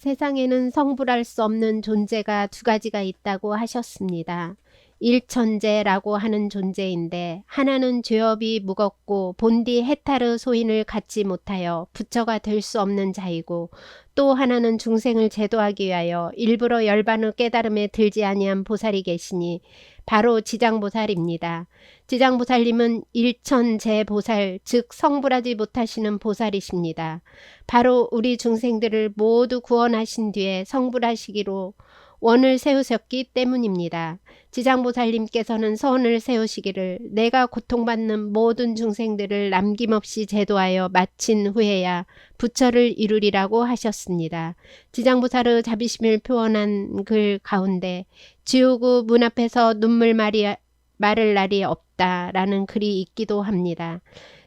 세상에는 성불할 수 없는 존재가 두 가지가 있다고 하셨습니다. 일천재라고 하는 존재인데 하나는 죄업이 무겁고 본디 해탈의 소인을 갖지 못하여 부처가 될 수 없는 자이고, 또 하나는 중생을 제도하기 위하여 일부러 열반의 깨달음에 들지 아니한 보살이 계시니 바로 지장보살입니다. 지장보살님은 일천재보살, 즉 성불하지 못하시는 보살이십니다. 바로 우리 중생들을 모두 구원하신 뒤에 성불하시기로 원을 세우셨기 때문입니다. 지장보살님께서는 선을 세우시기를 내가 고통받는 모든 중생들을 남김없이 제도하여 마친 후에야 부처를 이루리라고 하셨습니다. 지장보살의 자비심을 표현한 글 가운데 지옥의 문 앞에서 눈물 마를 날이 없다라는 글이 있기도 합니다.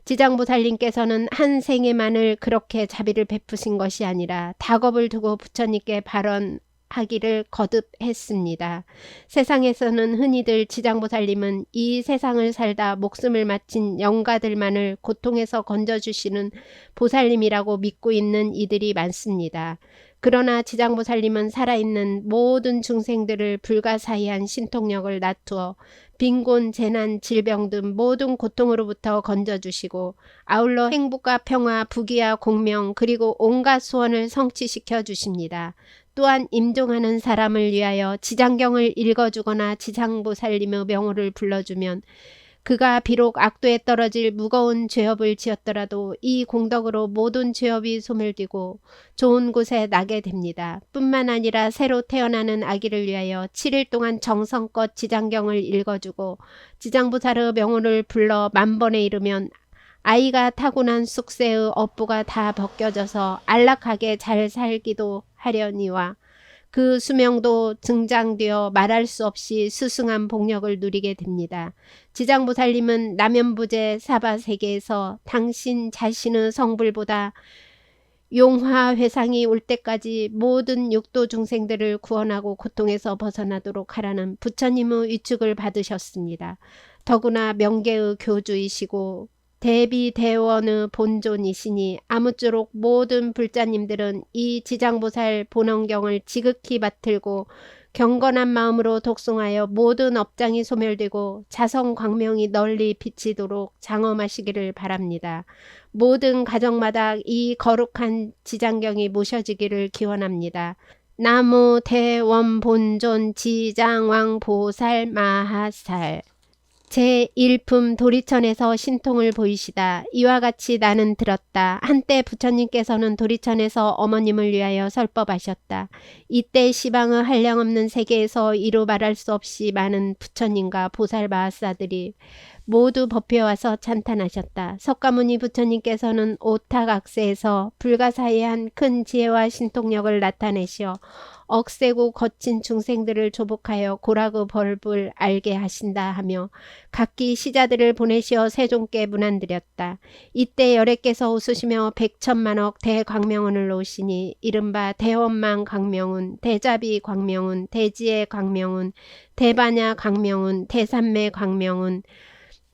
지장보살님께서는 한 생에만을 그렇게 자비를 베푸신 것이 아니라 다겁을 두고 부처님께 발언하기를 거듭했습니다. 세상에서는 흔히들 지장보살님은 이 세상을 살다 목숨을 마친 영가들만을 고통에서 건져주시는 보살님이라고 믿고 있는 이들이 많습니다. 그러나 지장보살님은 살아있는 모든 중생들을 불가사의한 신통력을 나투어 빈곤, 재난, 질병 등 모든 고통으로부터 건져주시고 아울러 행복과 평화, 부귀와 공명 그리고 온갖 소원을 성취시켜 주십니다. 또한 임종하는 사람을 위하여 지장경을 읽어주거나 지장보살님의 명호를 불러주면 그가 비록 악도에 떨어질 무거운 죄업을 지었더라도 이 공덕으로 모든 죄업이 소멸되고 좋은 곳에 나게 됩니다. 뿐만 아니라 새로 태어나는 아기를 위하여 7일 동안 정성껏 지장경을 읽어주고 지장보살의 명호를 불러 만번에 이르면 아이가 타고난 쑥새의 업부가 다 벗겨져서 안락하게 잘 살기도 하려니와 그 수명도 증장되어 말할 수 없이 스승한 복력을 누리게 됩니다. 지장보살님은 남연부제 사바세계에서 당신 자신의 성불보다 용화회상이 올 때까지 모든 육도 중생들을 구원하고 고통에서 벗어나도록 하라는 부처님의 위축을 받으셨습니다. 더구나 명계의 교주이시고 대비대원의 본존이시니 아무쪼록 모든 불자님들은 이 지장보살 본원경을 지극히 받들고 경건한 마음으로 독송하여 모든 업장이 소멸되고 자성광명이 널리 비치도록 장엄하시기를 바랍니다. 모든 가정마다 이 거룩한 지장경이 모셔지기를 기원합니다. 나무 대원본존 지장왕보살 마하살. 제1품 도리천에서 신통을 보이시다. 이와 같이 나는 들었다. 한때 부처님께서는 도리천에서 어머님을 위하여 설법하셨다. 이때 시방의 한량없는 세계에서 이루 말할 수 없이 많은 부처님과 보살 마하사들이 모두 법회에 와서 찬탄하셨다. 석가모니 부처님께서는 오타각세에서 불가사의한 큰 지혜와 신통력을 나타내시어 억세고 거친 중생들을 조복하여 고락의 벌을 알게 하신다 하며 각기 시자들을 보내시어 세종께 문안드렸다. 이때 열애께서 웃으시며 백천만억 대광명운을 놓으시니 이른바 대원망 광명운, 대자비 광명운, 대지혜 광명운, 대반야 광명운, 대산매 광명운,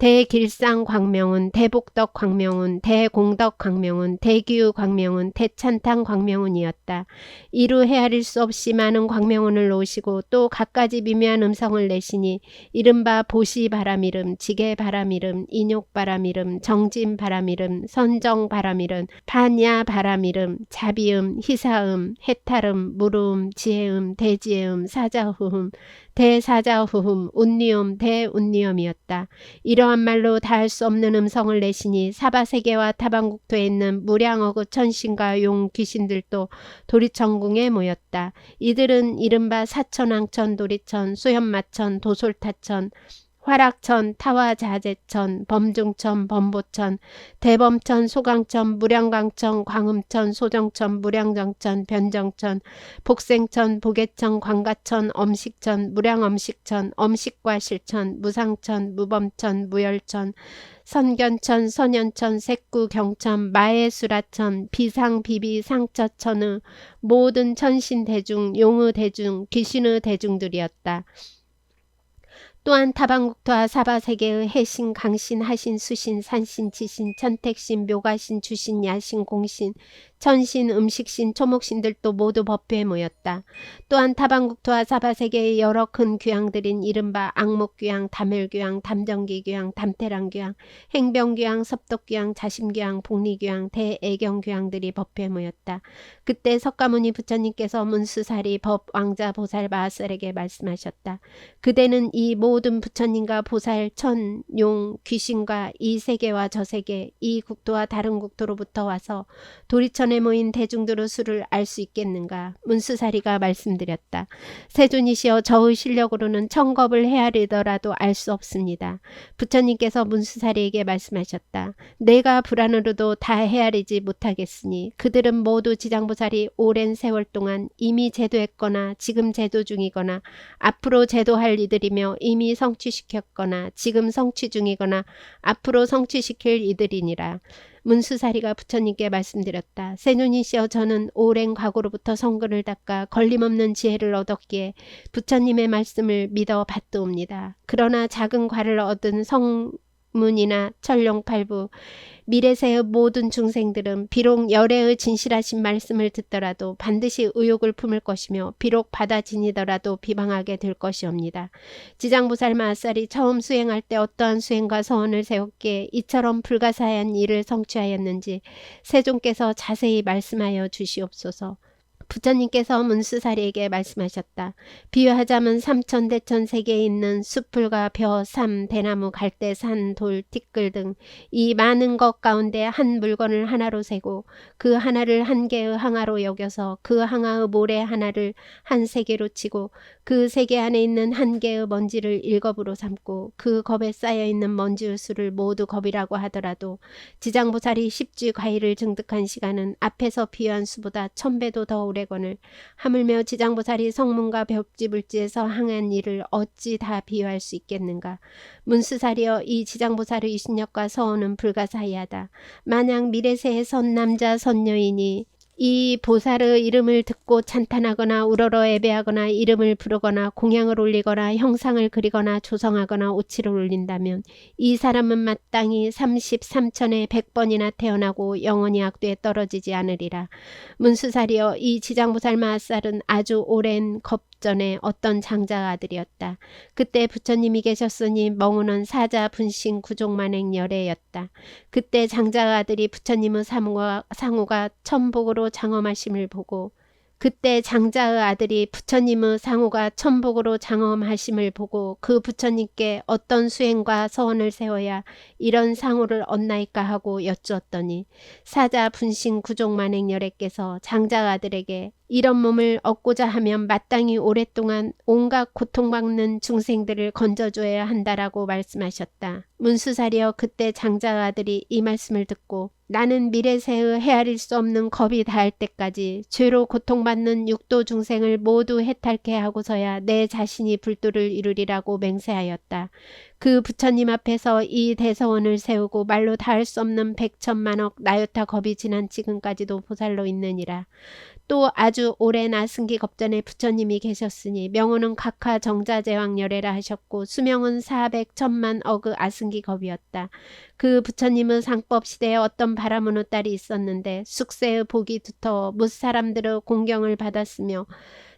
대길상 광명운, 대복덕 광명운, 대공덕 광명운, 대규 광명운, 대찬탕 광명운이었다. 이루 헤아릴 수 없이 많은 광명운을 놓으시고 또 갖가지 미묘한 음성을 내시니 이른바 보시바람이름, 지게바람이름, 인욕바람이름, 정진바람이름, 선정바람이름, 반야바람이름, 자비음, 희사음, 해탈음, 무르음, 지혜음, 대지혜음, 사자후음, 대사자후음, 운니음, 대운니음이었다. 이러한 말로 다 할 수 없는 음성을 내시니 사바세계와 타방국토에 있는 무량억의 천신과 용 귀신들도 도리천궁에 모였다. 이들은 이른바 사천왕천, 도리천, 수현마천, 도솔타천, 화락천, 타화자재천, 범중천, 범보천, 대범천, 소강천, 무량광천, 광음천, 소정천, 무량정천, 변정천, 복생천, 보계천, 광가천, 엄식천, 무량엄식천, 엄식과실천, 무상천, 무범천, 무열천, 선견천, 선현천, 색구, 경천, 마해수라천, 비상, 비비, 상처천의 모든 천신대중, 용의 대중, 귀신의 대중들이었다. 또한 타방국토와 사바세계의 해신, 강신, 하신, 수신, 산신, 지신, 천택신, 묘가신, 주신, 야신, 공신, 천신, 음식신, 초목신들도 모두 법회에 모였다. 또한 타반국토와 사바세계의 여러 큰 귀향들인 이른바 악목귀향, 담혈귀향, 담정기귀향, 담태랑귀향, 행병귀향, 섭독귀향, 자심귀향, 복리귀향, 대애경귀향들이 법회에 모였다. 그때 석가모니 부처님께서 문수사리 법 왕자 보살 마하살에게 말씀하셨다. 그대는 이 모든 부처님과 보살, 천, 용, 귀신과 이 세계와 저 세계, 이 국토와 다른 국토로부터 와서 도리천에 모인 대중들의 수를 알 수 있겠는가? 문수사리가 말씀드렸다. 세존이시여, 저의 실력으로는 천겁을 헤아리더라도 알 수 없습니다. 부처님께서 문수사리에게 말씀하셨다. 내가 불안으로도 다 헤아리지 못하겠으니 그들은 모두 지장보살이 오랜 세월 동안 이미 제도했거나 지금 제도 중이거나 앞으로 제도할 이들이며 이미 성취시켰거나 지금 성취 중이거나 앞으로 성취시킬 이들이니라. 문수사리가 부처님께 말씀드렸다. 세존이시여, 저는 오랜 과거로부터 성근을 닦아 걸림없는 지혜를 얻었기에 부처님의 말씀을 믿어 받도옵니다. 그러나 작은 과를 얻은 성문이나 천룡팔부, 미래세의 모든 중생들은 비록 열애의 진실하신 말씀을 듣더라도 반드시 의욕을 품을 것이며 비록 받아지니더라도 비방하게 될 것이옵니다. 지장보살 마하살이 처음 수행할 때 어떠한 수행과 서원을 세웠기에 이처럼 불가사의한 일을 성취하였는지 세존께서 자세히 말씀하여 주시옵소서. 부처님께서 문수사리에게 말씀하셨다. 비유하자면 삼천대천 세계에 있는 숲풀과 벼, 삼, 대나무, 갈대, 산, 돌, 티끌 등 이 많은 것 가운데 한 물건을 하나로 세고 그 하나를 한 개의 항아로 여겨서 그 항아의 모래 하나를 한 세계로 치고 그 세계 안에 있는 한 개의 먼지를 1겁으로 삼고 그 겁에 쌓여있는 먼지의 수를 모두 겁이라고 하더라도 지장보살이 10주 과일을 증득한 시간은 앞에서 비유한 수보다 1000배도 더 오래거늘 하물며 지장보살이 성문과 벽지불지에서 항한 일을 어찌 다 비유할 수 있겠는가. 문수사리여, 이 지장보살의 이신력과 서원은 불가사의하다. 만약 미래세의 선남자 선여인이 이 보살의 이름을 듣고 찬탄하거나 우러러 예배하거나 이름을 부르거나 공양을 올리거나 형상을 그리거나 조성하거나 오치를 올린다면 이 사람은 마땅히 33천에 100번이나 태어나고 영원히 악도에 떨어지지 않으리라. 문수사리여, 이 지장보살 마하살은 아주 오랜 겁전에 어떤 장자의 아들이었다. 그때 부처님이 계셨으니 멍우는 사자 분신 구족만행 열애였다. 그때 장자의 아들이 부처님의 상호가 천복으로 장엄하심을 보고 그때 장자의 아들이 부처님의 상호가 천복으로 장엄하심을 보고 그 부처님께 어떤 수행과 서원을 세워야 이런 상호를 얻나이까 하고 여쭈었더니 사자 분신 구족만행열애께서 장자의 아들에게 이런 몸을 얻고자 하면 마땅히 오랫동안 온갖 고통받는 중생들을 건져줘야 한다라고 말씀하셨다. 문수사리여, 그때 장자의 아들이 이 말씀을 듣고 나는 미래세의 헤아릴 수 없는 겁이 닿을 때까지 죄로 고통받는 육도 중생을 모두 해탈케 하고서야 내 자신이 불도를 이루리라고 맹세하였다. 그 부처님 앞에서 이 대서원을 세우고 말로 닿을 수 없는 백천만억 나요타 겁이 지난 지금까지도 보살로 있느니라. 또 아주 오랜 아승기 겁전에 부처님이 계셨으니 명호는 각하 정자제왕열애라 하셨고 수명은 400천만 억의 아승기 겁이었다. 그 부처님의 상법 시대에 어떤 바라문의 딸이 있었는데 숙세의 복이 두터워 뭇 사람들의 공경을 받았으며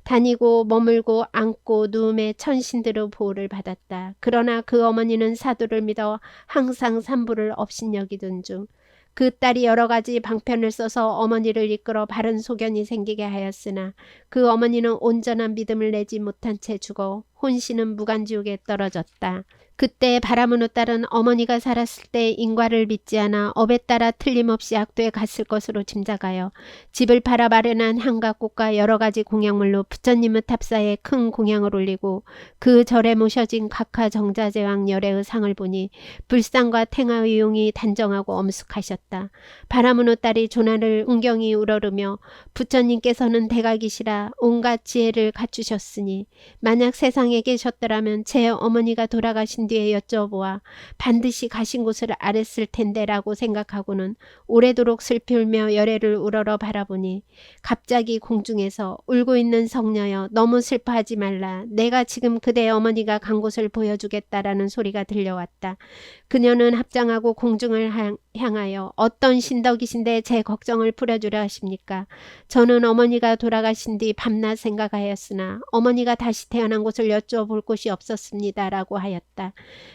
다니고 머물고 앉고 누움에 천신들의 보호를 받았다. 그러나 그 어머니는 사도를 믿어 항상 산부를 업신여기던 중 그 딸이 여러 가지 방편을 써서 어머니를 이끌어 바른 소견이 생기게 하였으나 그 어머니는 온전한 믿음을 내지 못한 채 죽어 혼신은 무간지옥에 떨어졌다. 그때 바라문의 딸은 어머니가 살았을 때 인과를 믿지 않아 업에 따라 틀림없이 악도에 갔을 것으로 짐작하여 집을 팔아 마련한 향각꽃과 여러 가지 공양물로 부처님의 탑사에 큰 공양을 올리고 그 절에 모셔진 각하 정자제왕 열애의 상을 보니 불상과 탱하의 용이 단정하고 엄숙하셨다. 바라문의 딸이 조나를 운경히 우러르며 부처님께서는 대각이시라 온갖 지혜를 갖추셨으니 만약 세상에 계셨더라면 제 어머니가 돌아가신 뒤에 여쭤보아 반드시 가신 곳을 알았을 텐데 라고 생각하고는 오래도록 슬피 울며 열애를 우러러 바라보니 갑자기 공중에서 울고 있는 성녀여, 너무 슬퍼하지 말라. 내가 지금 그대 어머니가 간 곳을 보여주겠다라는 소리가 들려왔다. 그녀는 합장하고 공중을 향하여 어떤 신덕이신데 제 걱정을 풀어주려 하십니까? 저는 어머니가 돌아가신 뒤 밤낮 생각하였으나 어머니가 다시 태어난 곳을 여쭈어볼 곳이 없었습니다. 라고 하였다.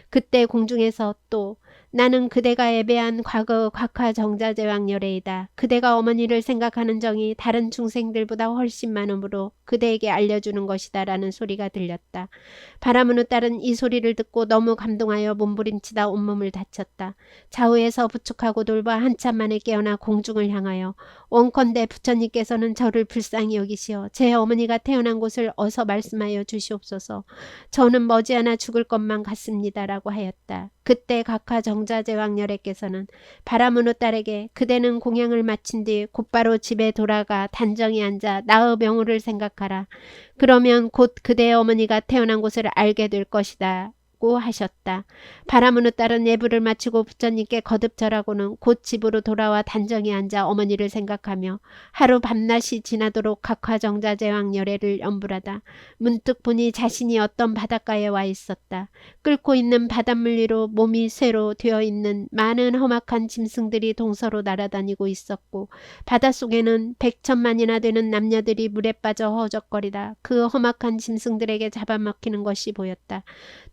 그때 공중에서 또 나는 그대가 예배한 과거 곽화정자제왕열애이다. 그대가 어머니를 생각하는 정이 다른 중생들보다 훨씬 많으므로 그대에게 알려주는 것이다. 라는 소리가 들렸다. 바라문의 딸은 이 소리를 듣고 너무 감동하여 몸부림치다 온몸을 다쳤다. 좌우에서 부축하고 돌봐 한참 만에 깨어나 공중을 향하여 원컨대 부처님께서는 저를 불쌍히 여기시어 제 어머니가 태어난 곳을 어서 말씀하여 주시옵소서. 저는 머지않아 죽을 것만 같습니다. 라고 하였다. 그때 각하정자제왕열애께서는 바라문의 딸에게 그대는 공양을 마친 뒤 곧바로 집에 돌아가 단정히 앉아 나의 명호를 생각하라. 그러면 곧 그대의 어머니가 태어난 곳을 알게 될 것이다. 고 하셨다. 바라문의 딸은 예불을 마치고 부처님께 거듭 절하고는 곧 집으로 돌아와 단정히 앉아 어머니를 생각하며 하루 밤낮이 지나도록 각화정자제왕열애를 염불하다 문득 보니 자신이 어떤 바닷가에 와 있었다. 끓고 있는 바닷물 위로 몸이 쇠로 되어 있는 많은 험악한 짐승들이 동서로 날아다니고 있었고 바닷속에는 100천만이나 되는 남녀들이 물에 빠져 허우적거리다 그 험악한 짐승들에게 잡아먹히는 것이 보였다.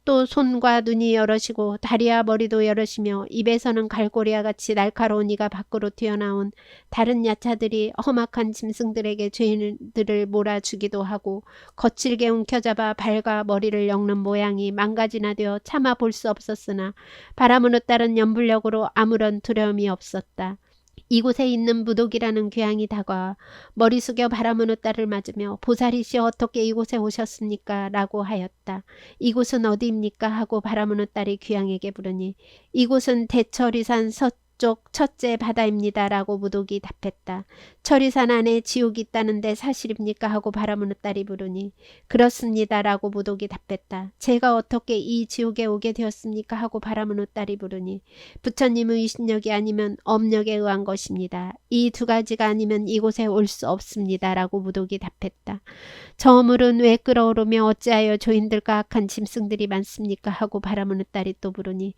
또 손과 눈이 여럿이고 다리와 머리도 여럿이며 입에서는 갈고리와 같이 날카로운 이가 밖으로 튀어나온 다른 야차들이 험악한 짐승들에게 죄인들을 몰아주기도 하고 거칠게 움켜잡아 발과 머리를 엮는 모양이 만가지나 되어 차마 볼 수 없었으나 바라문의 딸은 연불력으로 아무런 두려움이 없었다. 이곳에 있는 무독이라는 귀양이 다가와 머리 숙여 바라문의 딸을 맞으며 보살이시여 어떻게 이곳에 오셨습니까? 라고 하였다. 이곳은 어디입니까? 하고 바라문의 딸이 귀양에게 물으니 이곳은 대처리산 서쪽 첫째 바다입니다. 라고 무독이 답했다. 처리산 안에 지옥이 있다는데 사실입니까? 하고 바라문의 딸이 물으니 그렇습니다. 라고 무독이 답했다. 제가 어떻게 이 지옥에 오게 되었습니까? 하고 바라문의 딸이 물으니 부처님의 위신력이 아니면 업력에 의한 것입니다. 이 두 가지가 아니면 이곳에 올 수 없습니다. 라고 무독이 답했다. 저 물은 왜 끓어오르며 어찌하여 조인들과 악한 짐승들이 많습니까? 하고 바라문의 딸이 또 물으니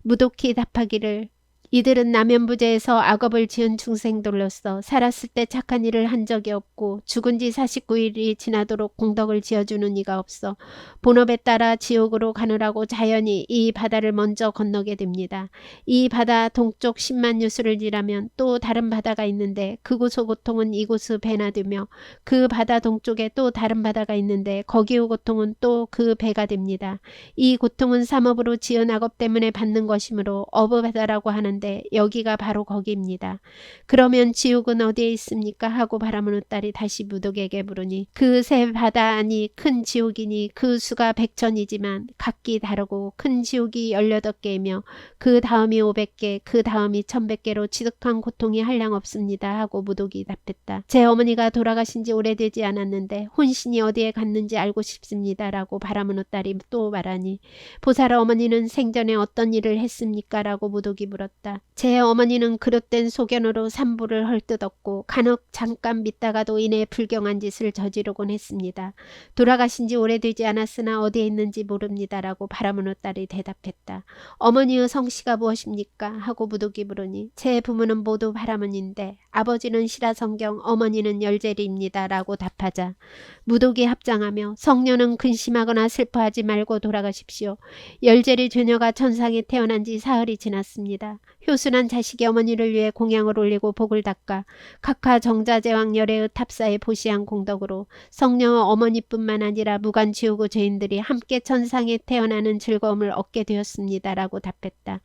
무독히 답하기를 이들은 남연부제에서 악업을 지은 중생들로서 살았을 때 착한 일을 한 적이 없고 죽은 지 49일이 지나도록 공덕을 지어주는 이가 없어 본업에 따라 지옥으로 가느라고 자연히 이 바다를 먼저 건너게 됩니다. 이 바다 동쪽 10만 유수를 지나면 또 다른 바다가 있는데 그곳의 고통은 이곳의 배나 되며 그 바다 동쪽에 또 다른 바다가 있는데 거기의 고통은 또 그 배가 됩니다. 이 고통은 삼업으로 지은 악업 때문에 받는 것이므로 업의 바다라고 하는데 여기가 바로 거기입니다. 그러면 지옥은 어디에 있습니까? 하고 바라문의 딸이 다시 무독에게 물으니 그 세 바다 안이 큰 지옥이니 그 수가 100천이지만 각기 다르고 큰 지옥이 18개이며 그 다음이 500개 그 다음이 1100개로 지독한 고통이 한량 없습니다. 하고 무독이 답했다. 제 어머니가 돌아가신 지 오래되지 않았는데 혼신이 어디에 갔는지 알고 싶습니다. 라고 바라문의 딸이 또 말하니 보살 어머니는 생전에 어떤 일을 했습니까? 라고 무독이 물었다. 제 어머니는 그릇된 소견으로 산부를 헐뜯었고 간혹 잠깐 믿다가도 이내 불경한 짓을 저지르곤 했습니다. 돌아가신 지 오래되지 않았으나 어디에 있는지 모릅니다. 라고 바라문의 딸이 대답했다. 어머니의 성씨가 무엇입니까? 하고 무독이 물으니 제 부모는 모두 바라문인데 아버지는 시라성경 어머니는 열제리입니다. 라고 답하자 무독이 합장하며 성녀는 근심하거나 슬퍼하지 말고 돌아가십시오. 열제리 죄녀가 천상에 태어난 지 사흘이 지났습니다. 효순한 자식이 어머니를 위해 공양을 올리고 복을 닦아 각하정자제왕열애의 탑사에 보시한 공덕으로 성녀의 어머니뿐만 아니라 무간지옥의 죄인들이 함께 천상에 태어나는 즐거움을 얻게 되었습니다. 라고 답했다.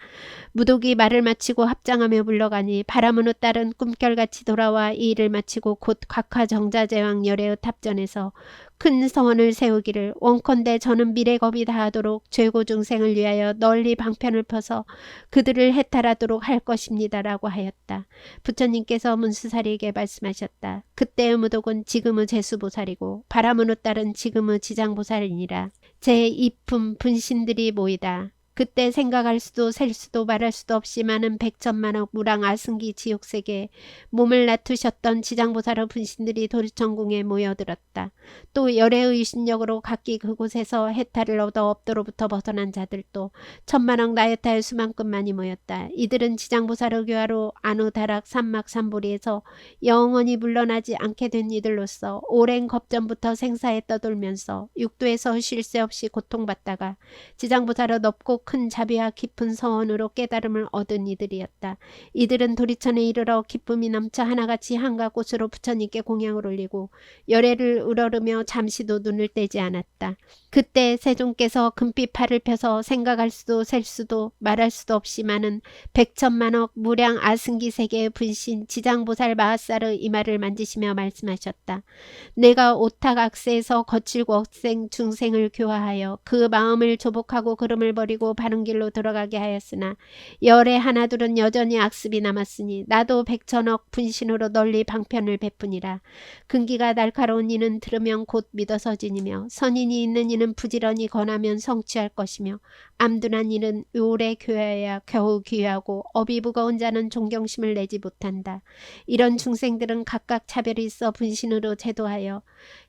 무독이 말을 마치고 합장하며 물러가니 바라문의 딸은 꿈결같이 돌아와 이 일을 마치고 곧 각하정자제왕열애의 탑전에서 큰 서원을 세우기를 원컨대 저는 미래겁이 다하도록 죄고 중생을 위하여 널리 방편을 펴서 그들을 해탈하도록 할 것입니다. 라고 하였다. 부처님께서 문수사리에게 말씀하셨다. 그때의 무독은 지금의 제수보살이고 바라문의 딸은 지금의 지장보살이니라. 제 이품 분신들이 모이다. 그때 생각할 수도 셀 수도 말할 수도 없이 많은 백천만억 무랑 아승기 지옥세계에 몸을 낮추셨던 지장보살의 분신들이 도리천궁에 모여들었다. 또 열애의 유신력으로 각기 그곳에서 해탈을 얻어 업도로부터 벗어난 자들도 천만억 나여타의 수만큼만이 모였다. 이들은 지장보살의 교화로 안우다락 산막산보리에서 영원히 물러나지 않게 된 이들로서 오랜 겁전부터 생사에 떠돌면서 육도에서 쉴 새 없이 고통받다가 지장보살의 높고 큰 자비와 깊은 서원으로 깨달음을 얻은 이들이었다. 이들은 도리천에 이르러 기쁨이 넘쳐 하나같이 한가 곳으로 부처님께 공양을 올리고 열애를 우러르며 잠시도 눈을 떼지 않았다. 그때 세존께서 금빛 팔을 펴서 생각할 수도 셀 수도 말할 수도 없이 많은 백천만억 무량 아승기 세계의 분신 지장보살 마하살의 이마를 만지시며 말씀하셨다. 내가 오탁악세에서 거칠고 억생 중생을 교화하여 그 마음을 조복하고 걸음을 버리고 바른 길로 들어가게 하였으나 열의 하나둘은 여전히 악습이 남았으니 나도 백천억 분신으로 널리 방편을 베푸니라. 근기가 날카로운 이는 들으면 곧 믿어서 지니며 선인이 있는 이는 부지런히 권하면 성취할 것이며 암둔한 이는 오래 교화해야 겨우 귀하고 업이 무거운 자는 존경심을 내지 못한다. 이런 중생들은 각각 차별이 있어 분신으로 제도하여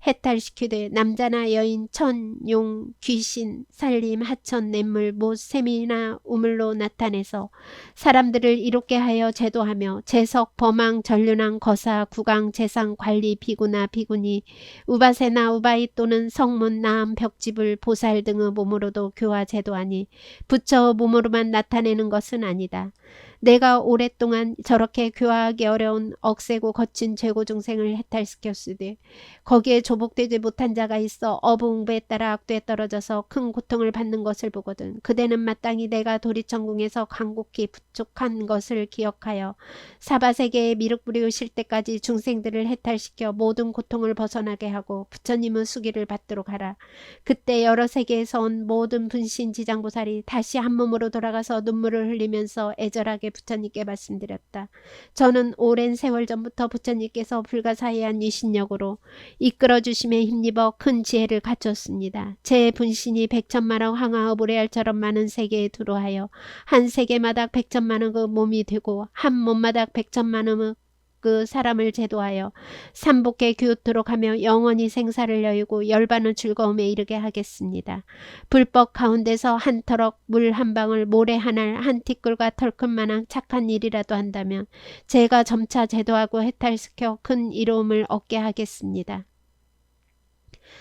해탈시키되 남자나 여인, 천, 용, 귀신, 살림, 하천, 냇물, 못, 샘이나 우물로 나타내서 사람들을 이롭게 하여 제도하며 재석, 범왕, 전륜왕, 거사, 구강, 재상, 관리, 비구나 비구니, 우바세나 우바이 또는 성문, 나암, 벽집을 보살 등의 몸으로도 교화 제도하니 부처 몸으로만 나타내는 것은 아니다. 내가 오랫동안 저렇게 교화하기 어려운 억세고 거친 죄고 중생을 해탈시켰으되 거기에 조복되지 못한 자가 있어 어부응배에 따라 악도에 떨어져서 큰 고통을 받는 것을 보거든 그대는 마땅히 내가 도리천궁에서 간곡히 부족한 것을 기억하여 사바세계에 미륵 부리우실 때까지 중생들을 해탈시켜 모든 고통을 벗어나게 하고 부처님의 수기를 받도록 하라. 그때 여러 세계에서 온 모든 분신 지장보살이 다시 한 몸으로 돌아가서 눈물을 흘리면서 애절하게 부처님께 말씀드렸다. 저는 오랜 세월 전부터 부처님께서 불가사의한 유신력으로 이끌어주심에 힘입어 큰 지혜를 갖췄습니다. 제 분신이 백천만억 황하의 모래알처럼 많은 세계에 두루하여 한 세계마다 백천만억의 몸이 되고 한 몸마다 백천만억의 그 사람을 제도하여 삼복에 기웃도록 하며 영원히 생사를 여의고 열반의 즐거움에 이르게 하겠습니다. 불법 가운데서 한 터럭 물 한 방울 모래 한 알 한 티끌과 털큰만한 착한 일이라도 한다면 제가 점차 제도하고 해탈시켜 큰 이로움을 얻게 하겠습니다.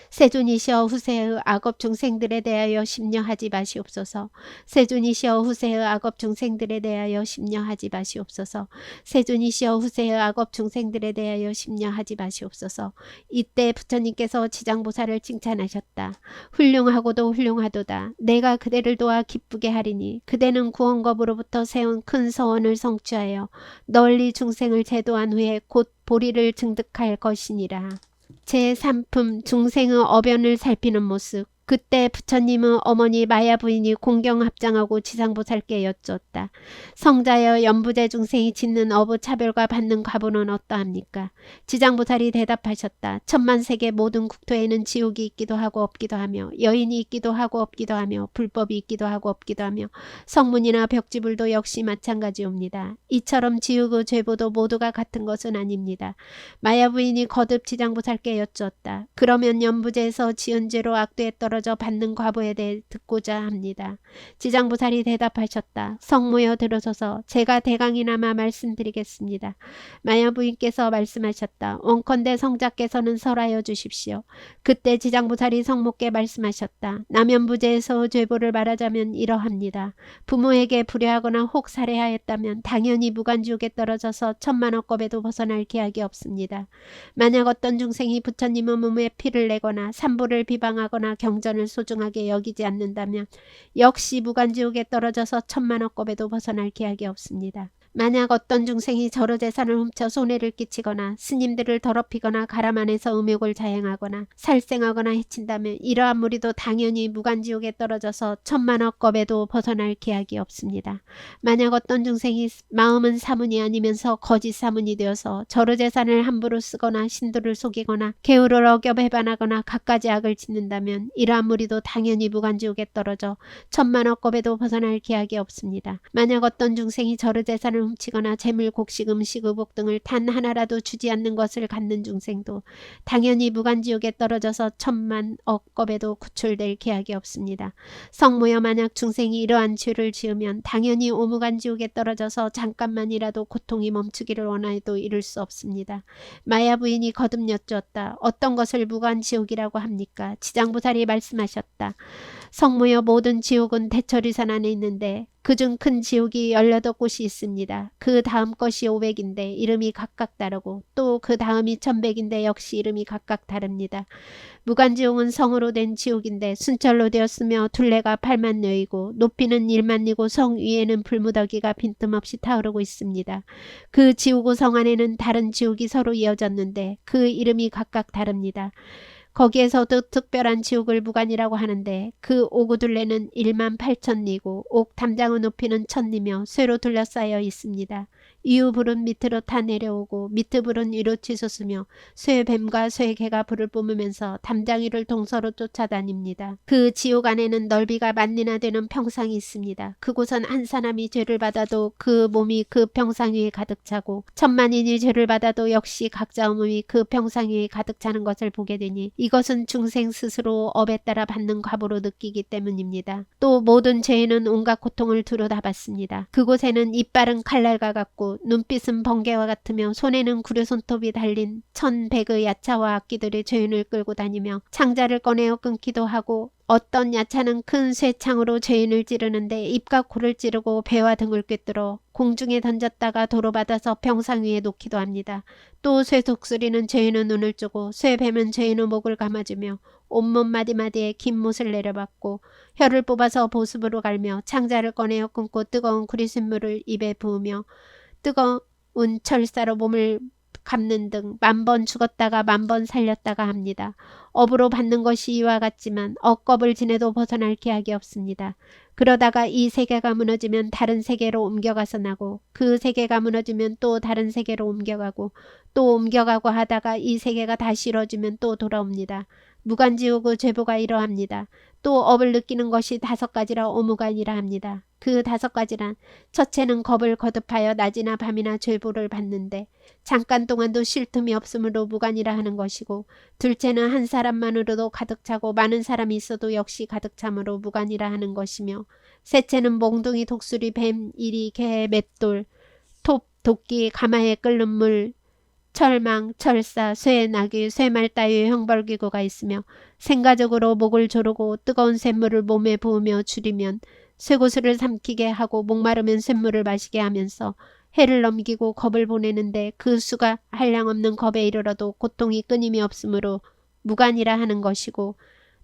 세존이시여 후세의 악업 중생들에 대하여 심려하지 마시옵소서. 세존이시여 후세의 악업 중생들에 대하여 심려하지 마시옵소서. 세존이시여 후세의 악업 중생들에 대하여 심려하지 마시옵소서. 이때 부처님께서 지장보살을 칭찬하셨다. 훌륭하고도 훌륭하도다. 내가 그대를 도와 기쁘게 하리니 그대는 구원겁으로부터 세운 큰 서원을 성취하여 널리 중생을 제도한 후에 곧 보리를 증득할 것이니라. 제3품 중생의 어변을 살피는 모습. 그때 부처님의 어머니 마야 부인이 공경합장하고 지장보살께 여쭈었다. 성자여 연부제 중생이 짓는 어부 차별과 받는 과보는 어떠합니까? 지장보살이 대답하셨다. 천만세계 모든 국토에는 지옥이 있기도 하고 없기도 하며 여인이 있기도 하고 없기도 하며 불법이 있기도 하고 없기도 하며 성문이나 벽지불도 역시 마찬가지옵니다. 이처럼 지옥의 죄보도 모두가 같은 것은 아닙니다. 마야 부인이 거듭 지장보살께 여쭈었다. 그러면 연부제에서 지은 죄로 악도에 떨어져 받는 과보에 대해 듣고자 합니다. 지장보살이 대답하셨다. 성모여 들으소서. 제가 대강이나마 말씀드리겠습니다. 마야 부인께서 말씀하셨다. 원컨대 성자께서는 설하여 주십시오. 그때 지장보살이 성모께 말씀하셨다. 남연부제에서 죄보를 말하자면 이러합니다. 부모에게 불효하거나 혹 살해하였다면 당연히 무간지옥에 떨어져서 천만억겁에도 벗어날 기약이 없습니다. 만약 어떤 중생이 부처님의 몸에 피를 내거나 산보를 비방하거나 경전을 소중하게 여기지 않는다면 역시 무간지옥에 떨어져서 천만억겁에도 벗어날 기약이 없습니다. 만약 어떤 중생이 절호 재산을 훔쳐 손해를 끼치거나 스님들을 더럽히거나 가라만에서 음욕을 자행하거나 살생하거나 해친다면 이러한 무리도 당연히 무간지옥에 떨어져서 천만억겁에도 벗어날 기약이 없습니다. 만약 어떤 중생이 마음은 사문이 아니면서 거짓 사문이 되어서 절호 재산을 함부로 쓰거나 신도를 속이거나 계율을 어겨 배반하거나 갖가지 악을 짓는다면 이러한 무리도 당연히 무간지옥에 떨어져 천만억겁에도 벗어날 기약이 없습니다. 만약 어떤 중생이 절호 재산을 훔치거나 재물, 곡식, 음식, 의복 등을 단 하나라도 주지 않는 것을 갖는 중생도 당연히 무간지옥에 떨어져서 천만억겁에도 구출될 기약이 없습니다. 성모여 만약 중생이 이러한 죄를 지으면 당연히 오무간지옥에 떨어져서 잠깐만이라도 고통이 멈추기를 원하여도 이룰 수 없습니다. 마야 부인이 거듭 여쭈었다. 어떤 것을 무간지옥이라고 합니까? 지장보살이 말씀하셨다. 성모여 모든 지옥은 대처리산 안에 있는데 그중 큰 지옥이 18곳이 있습니다. 그 다음 것이 500인데 이름이 각각 다르고 또 그 다음이 1100인데 역시 이름이 각각 다릅니다. 무간지옥은 성으로 된 지옥인데 순철로 되었으며 둘레가 8만여이고 높이는 1만이고 성 위에는 불무더기가 빈틈없이 타오르고 있습니다. 그 지옥의 성 안에는 다른 지옥이 서로 이어졌는데 그 이름이 각각 다릅니다. 거기에서도 특별한 지옥을 무간이라고 하는데 그 오구둘레는 18,000리고 옥 담장의 높이는 1,000리며 쇠로 둘러싸여 있습니다. 이후 불은 밑으로 타 내려오고 밑의 불은 위로 치솟으며 쇠뱀과 쇠개가 불을 뿜으면서 담장 위를 동서로 쫓아다닙니다. 그 지옥 안에는 넓이가 10,000리나 되는 평상이 있습니다. 그곳은 한 사람이 죄를 받아도 그 몸이 그 평상 위에 가득 차고 10,000,000인이 죄를 받아도 역시 각자 몸이 그 평상 위에 가득 차는 것을 보게 되니 이것은 중생 스스로 업에 따라 받는 과보로 느끼기 때문입니다. 또 모든 죄인은 온갖 고통을 두루 다 받습니다. 그곳에는 이빨은 칼날과 같고 눈빛은 번개와 같으며 손에는 구려 손톱이 달린 1,100의 야차와 악기들이 죄인을 끌고 다니며 창자를 꺼내어 끊기도 하고 어떤 야차는 큰 쇠창으로 죄인을 찌르는데 입과 코를 찌르고 배와 등을 꿰뚫어 공중에 던졌다가 도로받아서 평상 위에 놓기도 합니다. 또 쇠독수리는 죄인의 눈을 쪼고 쇠뱀은 죄인의 목을 감아주며 온몸 마디마디에 긴 못을 내려받고 혀를 뽑아서 보습으로 갈며 창자를 꺼내어 끊고 뜨거운 구리순물을 입에 부으며 뜨거운 철사로 몸을 감는 등 10,000번 죽었다가 10,000번 살렸다가 합니다. 업으로 받는 것이 이와 같지만 억겁을 지내도 벗어날 기약이 없습니다. 그러다가 이 세계가 무너지면 다른 세계로 옮겨가서 나고 그 세계가 무너지면 또 다른 세계로 옮겨가고 또 옮겨가고 하다가 이 세계가 다시 이루어지면 또 돌아옵니다. 무간지옥의 죄보가 이러합니다. 또 업을 느끼는 것이 5가지라 오무간이라 합니다. 그 5가지란 첫째는 겁을 거듭하여 낮이나 밤이나 죄보를 받는데 잠깐 동안도 쉴 틈이 없으므로 무간이라 하는 것이고 둘째는 한 사람만으로도 가득 차고 많은 사람이 있어도 역시 가득 참으로 무간이라 하는 것이며 셋째는 몽둥이, 독수리, 뱀, 이리, 개, 맷돌, 톱, 도끼, 가마에 끓는 물, 철망, 철사, 쇠, 나귀, 쇠말 따위의 형벌기구가 있으며 생가적으로 목을 조르고 뜨거운 샘물을 몸에 부으며 줄이면 쇠고수를 삼키게 하고 목마르면 샘물을 마시게 하면서 해를 넘기고 겁을 보내는데 그 수가 한량없는 겁에 이르러도 고통이 끊임이 없으므로 무간이라 하는 것이고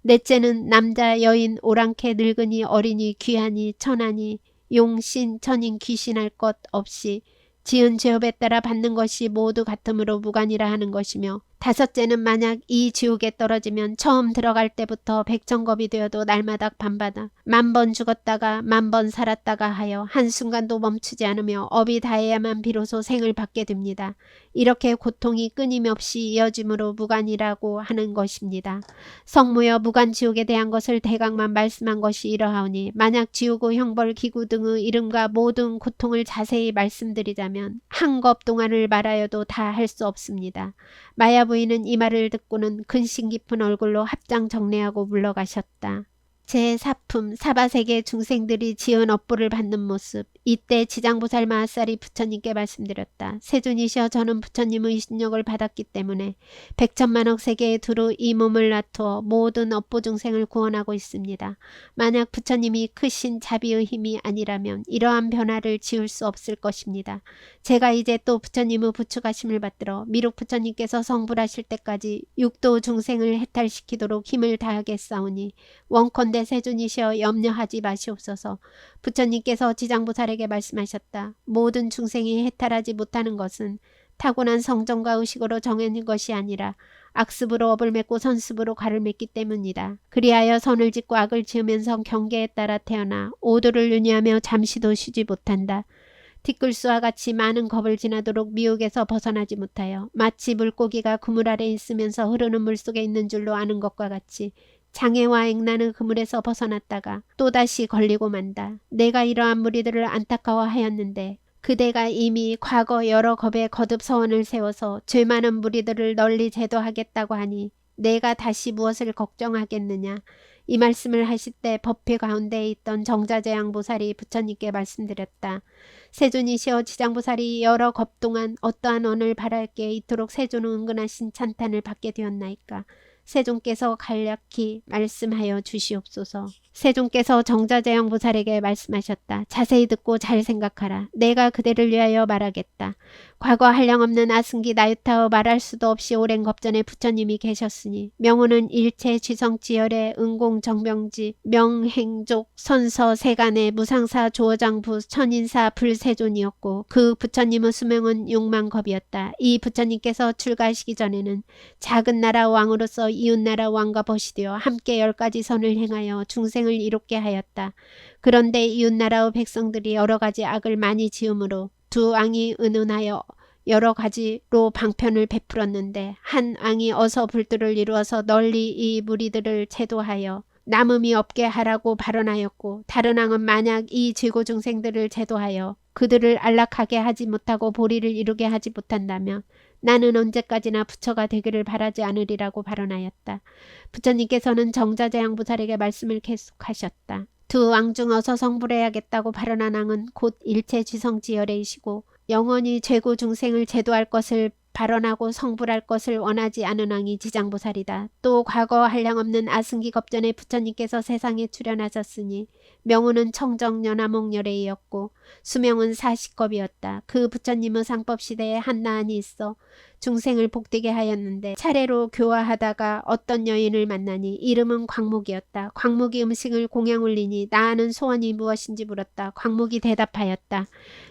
넷째는 남자, 여인, 오랑캐, 늙은이, 어린이, 귀하니, 천하니, 용, 신, 천인, 귀신할 것 없이 지은 죄업에 따라 받는 것이 모두 같으므로 무간이라 하는 것이며 다섯째는 만약 이 지옥에 떨어지면 처음 들어갈 때부터 백천겁이 되어도 날마다 밤마다 10,000번 죽었다가 10,000번 살았다가 하여 한순간도 멈추지 않으며 업이 다해야만 비로소 생을 받게 됩니다. 이렇게 고통이 끊임없이 이어짐으로 무간이라고 하는 것입니다. 성모여 무간지옥에 대한 것을 대강만 말씀한 것이 이러하오니 만약 지옥의 형벌 기구 등의 이름과 모든 고통을 자세히 말씀드리자면 한 겁 동안을 말하여도 다 할 수 없습니다. 마야 부인은 이 말을 듣고는 근심 깊은 얼굴로 합장 정례하고 물러가셨다. 제4품 사바세계 중생들이 지은 업보를 받는 모습. 이때 지장보살 마하살이 부처님께 말씀드렸다. 세존이시여 저는 부처님의 신력을 받았기 때문에 백천만억 세계에 두루 이 몸을 놔두어 모든 업보 중생을 구원하고 있습니다. 만약 부처님이 크신 자비의 힘이 아니라면 이러한 변화를 지을 수 없을 것입니다. 제가 이제 또 부처님의 부축하심을 받들어 미륵 부처님께서 성불하실 때까지 육도 중생을 해탈시키도록 힘을 다하겠사오니 원컨대 그런데 세존이시여 염려하지 마시옵소서. 부처님께서 지장보살에게 말씀하셨다. 모든 중생이 해탈하지 못하는 것은 타고난 성정과 의식으로 정해진 것이 아니라 악습으로 업을 맺고 선습으로 가를 맺기 때문이다. 그리하여 선을 짓고 악을 지으면서 경계에 따라 태어나 오도를 윤회하며 잠시도 쉬지 못한다. 티끌수와 같이 많은 겁을 지나도록 미혹에서 벗어나지 못하여 마치 물고기가 그물 아래 있으면서 흐르는 물속에 있는 줄로 아는 것과 같이 장애와 액나는 그물에서 벗어났다가 또다시 걸리고 만다. 내가 이러한 무리들을 안타까워하였는데 그대가 이미 과거 여러 겁에 거듭 서원을 세워서 죄 많은 무리들을 널리 제도하겠다고 하니 내가 다시 무엇을 걱정하겠느냐. 이 말씀을 하실 때 법회 가운데에 있던 정자재양보살이 부처님께 말씀드렸다. 세존이시여 지장보살이 여러 겁 동안 어떠한 언을 바랄게 이토록 세존은 은근하신 찬탄을 받게 되었나이까. 세존께서 간략히 말씀하여 주시옵소서. 세존께서 정자재영보살에게 말씀하셨다. 자세히 듣고 잘 생각하라. 내가 그대를 위하여 말하겠다. 과거 한량없는 아승기 나유타의 말할 수도 없이 오랜 겁전에 부처님이 계셨으니 명호는 일체 지성지열의 은공정명지 명행족 선서 세간의 무상사 조어장부 천인사 불세존이었고 그 부처님의 수명은 6만 겁이었다. 이 부처님께서 출가하시기 전에는 작은 나라 왕으로서 이웃나라 왕과 버시되어 함께 10가지 선을 행하여 중생을 이롭게 하였다. 그런데 이웃나라의 백성들이 여러 가지 악을 많이 지음으로 두 왕이 의논하여 여러 가지로 방편을 베풀었는데 한 왕이 어서 불도를 이루어서 널리 이 무리들을 제도하여 남음이 없게 하라고 발언하였고 다른 왕은 만약 이 죄고 중생들을 제도하여 그들을 안락하게 하지 못하고 보리를 이루게 하지 못한다면 나는 언제까지나 부처가 되기를 바라지 않으리라고 발언하였다. 부처님께서는 정자재양보살에게 말씀을 계속하셨다. 두 왕 중 어서 성불해야겠다고 발언한 왕은 곧 일체 지성지열애이시고 영원히 죄고 중생을 제도할 것을 발언하고 성불할 것을 원하지 않은 왕이 지장보살이다. 또 과거 한량없는 아승기 겁전에 부처님께서 세상에 출현하셨으니 명호는 청정연화목열애이었고 수명은 40겁이었다. 그 부처님의 상법시대에 한나한이 있어 중생을 복되게 하였는데 차례로 교화하다가 어떤 여인을 만나니 이름은 광목이었다. 광목이 음식을 공양 올리니 나하는 소원이 무엇인지 물었다. 광목이 대답하였다.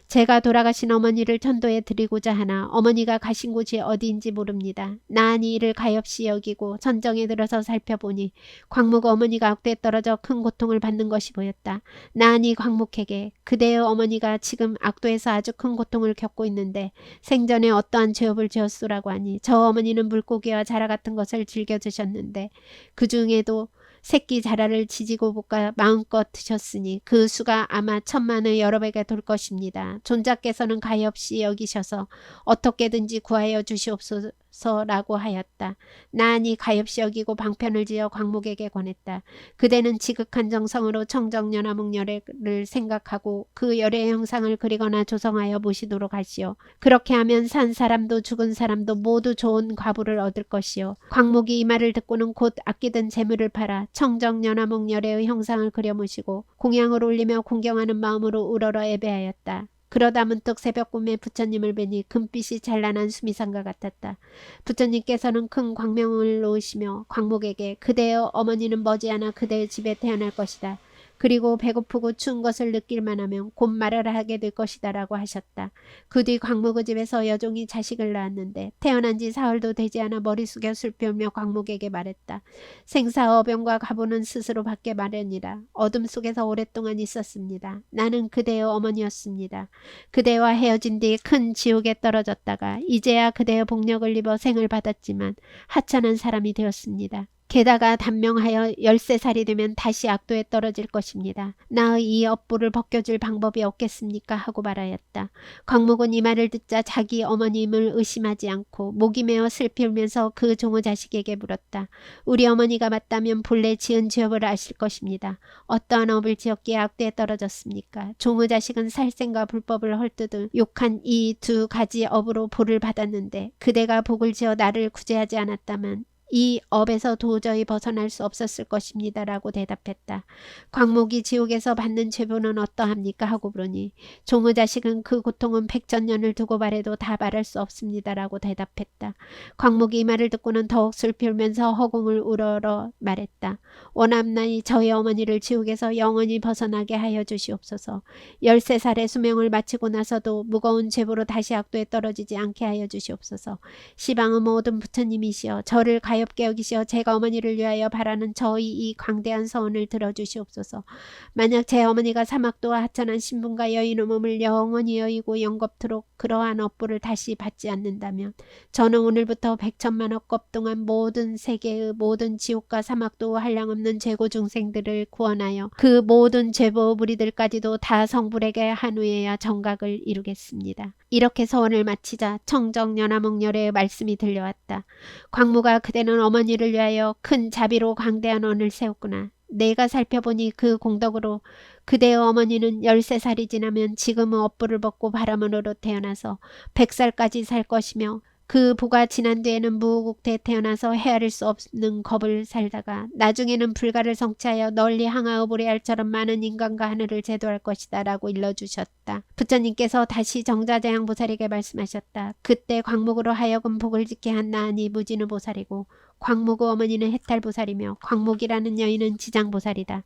제가 돌아가신 어머니를 천도에 드리고자 하나 어머니가 가신 곳이 어디인지 모릅니다. 나한이 이를 가엾이 여기고 선정에 들어서 살펴보니 광목 어머니가 악도에 떨어져 큰 고통을 받는 것이 보였다. 나한이 광목에게 그대의 어머니가 지금 악도에서 아주 큰 고통을 겪고 있는데 생전에 어떠한 죄업을 지었소라고 하니 저 어머니는 물고기와 자라 같은 것을 즐겨 드셨는데 그 중에도 새끼 자라를 지지고 볶아 마음껏 드셨으니 그 수가 아마 1000만의 여러 배가 돌 것입니다. 존자께서는 가엾이 여기셔서 어떻게든지 구하여 주시옵소서라고 하였다. 나한이 가엾이 여기고 방편을 지어 광목에게 권했다. 그대는 지극한 정성으로 청정연화목열애를 생각하고 그 열애의 형상을 그리거나 조성하여 모시도록 하시오. 그렇게 하면 산 사람도 죽은 사람도 모두 좋은 과부를 얻을 것이오. 광목이 이 말을 듣고는 곧 아끼던 재물을 팔아 청정연화목열애의 형상을 그려 모시고 공양을 올리며 공경하는 마음으로 우러러 예배하였다. 그러다 문득 새벽 꿈에 부처님을 뵈니 금빛이 찬란한 수미상과 같았다. 부처님께서는 큰 광명을 놓으시며 광목에게 그대의 어머니는 머지않아 그대의 집에 태어날 것이다. 그리고 배고프고 추운 것을 느낄만 하면 곧 말을 하게 될 것이다 라고 하셨다. 그 뒤 광목의 집에서 여종이 자식을 낳았는데 태어난 지 사흘도 되지 않아 머리 숙여 슬피우며 광목에게 말했다. 생사어병과 가부는 스스로 받게 마련이라. 어둠 속에서 오랫동안 있었습니다. 나는 그대의 어머니였습니다. 그대와 헤어진 뒤 큰 지옥에 떨어졌다가 이제야 그대의 복력을 입어 생을 받았지만 하찮은 사람이 되었습니다. 게다가 단명하여 13살이 되면 다시 악도에 떨어질 것입니다. 나의 이 업보를 벗겨줄 방법이 없겠습니까? 하고 말하였다. 광목은 이 말을 듣자 자기 어머님을 의심하지 않고 목이 메어 슬피 울면서 그 종의 자식에게 물었다. 우리 어머니가 맞다면 본래 지은 죄업을 아실 것입니다. 어떠한 업을 지었기에 악도에 떨어졌습니까? 종의 자식은 살생과 불법을 헐뜯을 욕한 이 2가지 업으로 벌을 받았는데 그대가 복을 지어 나를 구제하지 않았다면 이 업에서 도저히 벗어날 수 없었을 것입니다. 라고 대답했다. 광목이 지옥에서 받는 죄보는 어떠합니까? 하고 물으니 종의 자식은 그 고통은 백천년을 두고 말해도 다 말할 수 없습니다. 라고 대답했다. 광목이 이 말을 듣고는 더욱 슬피 울면서 허공을 우러러 말했다. 원함나이 저희 어머니를 지옥에서 영원히 벗어나게 하여 주시옵소서. 13살의 수명을 마치고 나서도 무거운 죄보로 다시 악도에 떨어지지 않게 하여 주시옵소서. 시방의 모든 부처님이시여 저를 가엾게 여기시어 제가 어머니를 위하여 바라는 저희 이 광대한 서원을 들어주시옵소서. 만약 제 어머니가 사막도와 하천한 신분과 여인의 몸을 영원히 여의고 영겁토록 그러한 업보를 다시 받지 않는다면 저는 오늘부터 100천만억 급 동안 모든 세계의 모든 지옥과 사막도 한량없는 죄고 중생들을 구원하여 그 모든 죄보 무리들까지도 다 성불에게 한 후에야 정각을 이루겠습니다. 이렇게 서원을 마치자 청정연화목열의 말씀이 들려왔다. 광무가 그대는 어머니를 위하여 큰 자비로 광대한 원을 세웠구나. 내가 살펴보니 그 공덕으로 그대의 어머니는 13살이 지나면 지금의 업보를 벗고 바람으로 태어나서 100살까지 살 것이며 그 보가 지난 뒤에는 무국대에 태어나서 헤아릴 수 없는 겁을 살다가 나중에는 불가를 성취하여 널리 항하의 보레알처럼 많은 인간과 하늘을 제도할 것이다 라고 일러주셨다. 부처님께서 다시 정자재향보살에게 말씀하셨다. 그때 광목으로 하여금 복을 짓게 한 나은이 무진의 보살이고 광목의 어머니는 해탈보살이며 광목이라는 여인은 지장보살이다.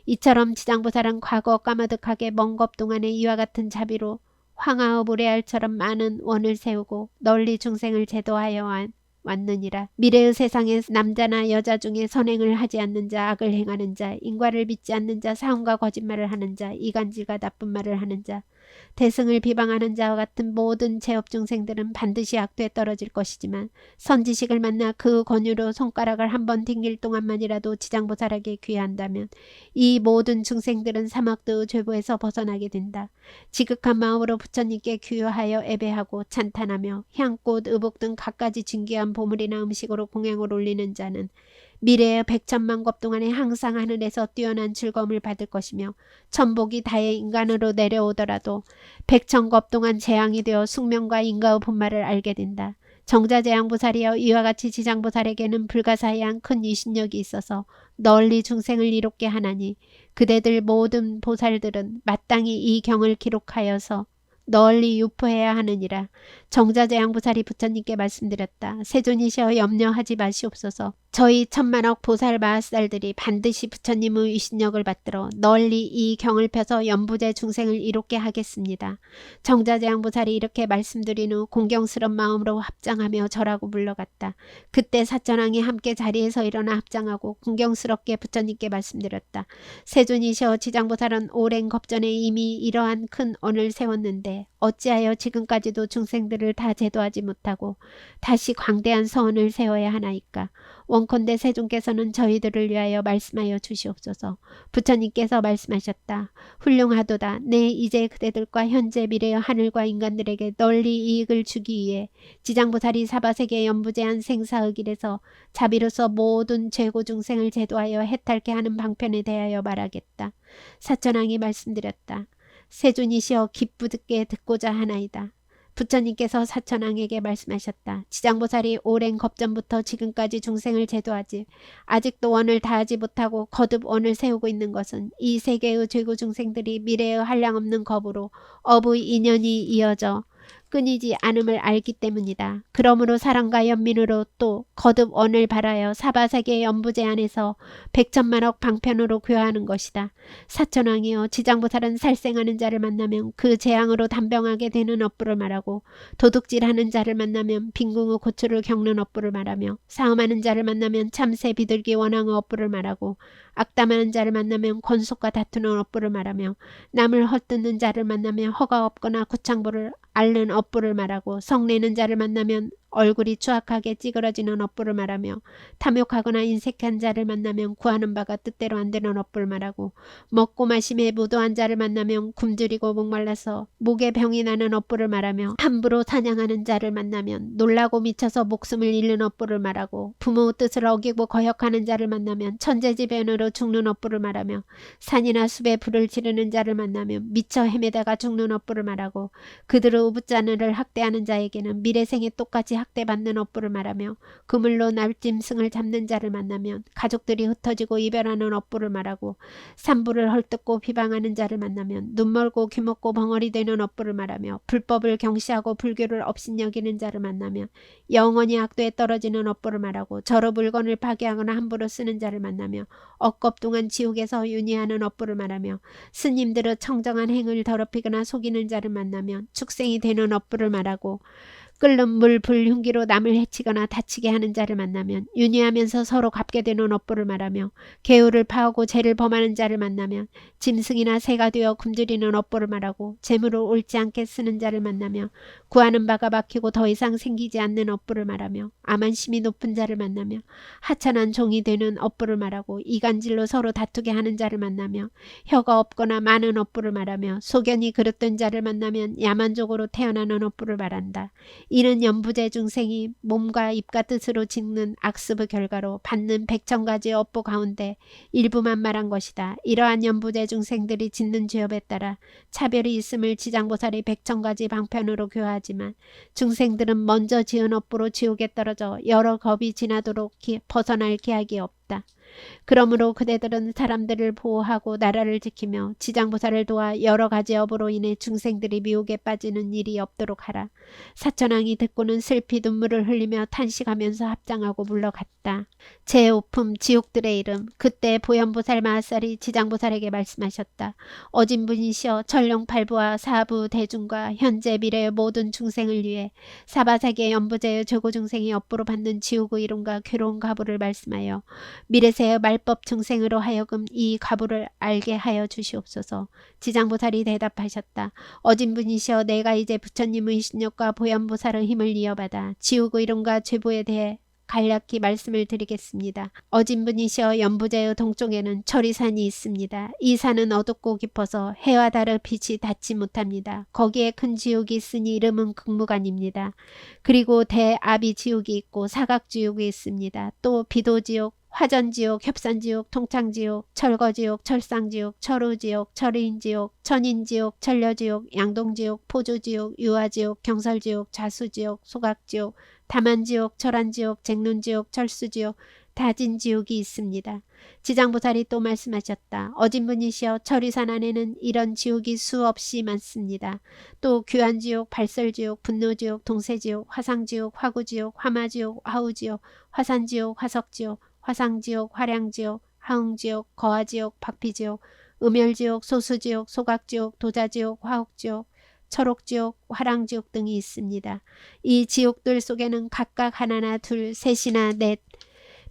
이처럼 지장보살은 과거 까마득하게 먼 겁 동안에 이와 같은 자비로 황하의 보레알처럼 많은 원을 세우고 널리 중생을 제도하여 왔느니라. 미래의 세상에 남자나 여자 중에 선행을 하지 않는 자, 악을 행하는 자, 인과를 믿지 않는 자, 사혼과 거짓말을 하는 자, 이간질과 나쁜 말을 하는 자, 대승을 비방하는 자와 같은 모든 죄업 중생들은 반드시 악도에 떨어질 것이지만 선지식을 만나 그 권유로 손가락을 한번 튕길 동안만이라도 지장보살에게 귀한다면 이 모든 중생들은 사막도의 죄보에서 벗어나게 된다. 지극한 마음으로 부처님께 귀하여 예배하고 찬탄하며 향꽃, 의복 등 갖가지 진귀한 보물이나 음식으로 공양을 올리는 자는 미래의 100천만 겁 동안에 항상 하늘에서 뛰어난 즐거움을 받을 것이며 천복이 다의 인간으로 내려오더라도 100천겁 동안 재앙이 되어 숙명과 인과의 본말을 알게 된다. 정자재향보살이여 이와 같이 지장보살에게는 불가사의한 큰 이신력이 있어서 널리 중생을 이롭게 하나니 그대들 모든 보살들은 마땅히 이 경을 기록하여서 널리 유포해야 하느니라. 정자재향보살이 부처님께 말씀드렸다. 세존이시여 염려하지 마시옵소서. 저희 천만억 보살 마하살들이 반드시 부처님의 위신력을 받들어 널리 이 경을 펴서 연부제 중생을 이롭게 하겠습니다. 정자재향보살이 이렇게 말씀드린 후 공경스러운 마음으로 합장하며 절하고 물러갔다. 그때 사천왕이 함께 자리에서 일어나 합장하고 공경스럽게 부처님께 말씀드렸다. 세존이시여 지장보살은 오랜 겁전에 이미 이러한 큰 언을 세웠는데 어찌하여 지금까지도 중생들을 다 제도하지 못하고 다시 광대한 서원을 세워야 하나이까. 원컨대 세존께서는 저희들을 위하여 말씀하여 주시옵소서. 부처님께서 말씀하셨다. 훌륭하도다. 내 이제 그대들과 현재 미래의 하늘과 인간들에게 널리 이익을 주기 위해 지장보살이 사바세계 연부제한 생사의 길에서 자비로서 모든 죄고 중생을 제도하여 해탈케 하는 방편에 대하여 말하겠다. 사천왕이 말씀드렸다. 세존이시여 기쁘게 듣고자 하나이다. 부처님께서 사천왕에게 말씀하셨다. 지장보살이 오랜 겁전부터 지금까지 중생을 제도하지 아직도 원을 다하지 못하고 거듭 원을 세우고 있는 것은 이 세계의 죄고 중생들이 미래의 한량없는 겁으로 업의 인연이 이어져 끊이지 않음을 알기 때문이다. 그러므로 사랑과 연민으로 또 거듭 원을 바라여 사바세계 연부제 안에서 100천만억 방편으로 교화하는 것이다. 사천왕이여 지장보살은 살생하는 자를 만나면 그 재앙으로 단병하게 되는 업부를 말하고 도둑질하는 자를 만나면 빈궁의 고초를 겪는 업부를 말하며 싸움하는 자를 만나면 참새 비둘기 원앙의 업부를 말하고 악담하는 자를 만나면 권속과 다투는 업부를 말하며 남을 헛뜯는 자를 만나면 허가 없거나 구창보를 앓는 업부를 말하고 성내는 자를 만나면 얼굴이 추악하게 찌그러지는 업부를 말하며 탐욕하거나 인색한 자를 만나면 구하는 바가 뜻대로 안 되는 업부를 말하고 먹고 마심에 무도한 자를 만나면 굶주리고 목말라서 목에 병이 나는 업부를 말하며 함부로 사냥하는 자를 만나면 놀라고 미쳐서 목숨을 잃는 업부를 말하고 부모의 뜻을 어기고 거역하는 자를 만나면 천재지변으로 죽는 업부를 말하며 산이나 숲에 불을 지르는 자를 만나면 미쳐 헤매다가 죽는 업부를 말하고 그들의 그물로 우붓자늘을 학대하는 자에게는 미래생에 똑같이 학대받는 업부를 말하며 그물로 날짐승을 잡는 자를 만나면 가족들이 흩어지고 이별하는 업부를 말하고 산부를 헐뜯고 비방하는 자를 만나면 눈멀고 귀먹고 벙어리 되는 업부를 말하며 불법을 경시하고 불교를 업신여기는 자를 만나면 영원히 악도에 떨어지는 업부를 말하고 저로 물건을 파괴하거나 함부로 쓰는 자를 만나며 억겁동안 지옥에서 윤회하는 업부를 말하며 스님들의 청정한 행을 더럽히거나 속이는 자를 만나면 축생이 되는 업부를 말하고 끓는 물, 불, 흉기로 남을 해치거나 다치게 하는 자를 만나면 윤회하면서 서로 갚게 되는 업부를 말하며 계율을 파하고 죄를 범하는 자를 만나면 짐승이나 새가 되어 굶주리는 업부를 말하고 재물을 옳지 않게 쓰는 자를 만나며 구하는 바가 막히고 더 이상 생기지 않는 업부를 말하며 암한심이 높은 자를 만나며 하찮은 종이 되는 업부를 말하고 이간질로 서로 다투게 하는 자를 만나며 혀가 없거나 많은 업부를 말하며 소견이 그릇된 자를 만나면 야만족으로 태어나는 업부를 말한다. 이는 연부제 중생이 몸과 입과 뜻으로 짓는 악습의 결과로 받는 100,000가지 업보 가운데 일부만 말한 것이다. 이러한 연부제 중생들이 짓는 죄업에 따라 차별이 있음을 지장보살이 100,000가지 방편으로 교하지만 중생들은 먼저 지은 업보로 지옥에 떨어져 여러 겁이 지나도록 벗어날 기약이 없다. 그러므로 그대들은 사람들을 보호하고 나라를 지키며 지장보살을 도와 여러 가지 업으로 인해 중생들이 미혹에 빠지는 일이 없도록 하라. 사천왕이 듣고는 슬피 눈물을 흘리며 탄식하면서 합장하고 물러갔다. 제5품 지옥들의 이름. 그때 보현보살 마하살이 지장보살에게 말씀하셨다. 어진분이시여 천룡팔부와 사부 대중과 현재 미래의 모든 중생을 위해 사바세계 연부제의 최고중생이 업보로 받는 지옥의 이름과 괴로운 가부를 말씀하여 미래세의 말법 중생으로 하여금 이 가부를 알게 하여 주시옵소서. 지장보살이 대답하셨다. 어진분이시여 내가 이제 부처님의 신력과 보현보살의 힘을 이어받아 지옥의 이름과 죄보에 대해 간략히 말씀을 드리겠습니다. 어진분이시여 연부제의 동쪽에는 철이산이 있습니다. 이 산은 어둡고 깊어서 해와 달의 빛이 닿지 못합니다. 거기에 큰 지옥이 있으니 이름은 극무간입니다. 그리고 대아비지옥이 있고 사각지옥이 있습니다. 또 비도지옥, 화전지옥, 협산지옥, 통창지옥, 철거지옥, 철상지옥, 철우지옥, 철인지옥, 천인지옥, 천려지옥, 양동지옥, 포주지옥, 유화지옥, 경설지옥, 자수지옥, 소각지옥, 다만지옥, 철안지옥, 쟁론지옥, 철수지옥, 다진지옥이 있습니다. 지장보살이 또 말씀하셨다. 어진분이시여 철이산 안에는 이런 지옥이 수없이 많습니다. 또 귀환지옥, 발설지옥, 분노지옥, 동세지옥, 화상지옥, 화구지옥, 화마지옥, 화우지옥, 화산지옥, 화석지옥, 화상지옥, 화량지옥, 하흥지옥, 거하지옥, 박피지옥, 음열지옥, 소수지옥, 소각지옥, 도자지옥, 화옥지옥, 철옥지옥, 화랑지옥 등이 있습니다. 이 지옥들 속에는 각각 하나나 둘, 셋이나 넷,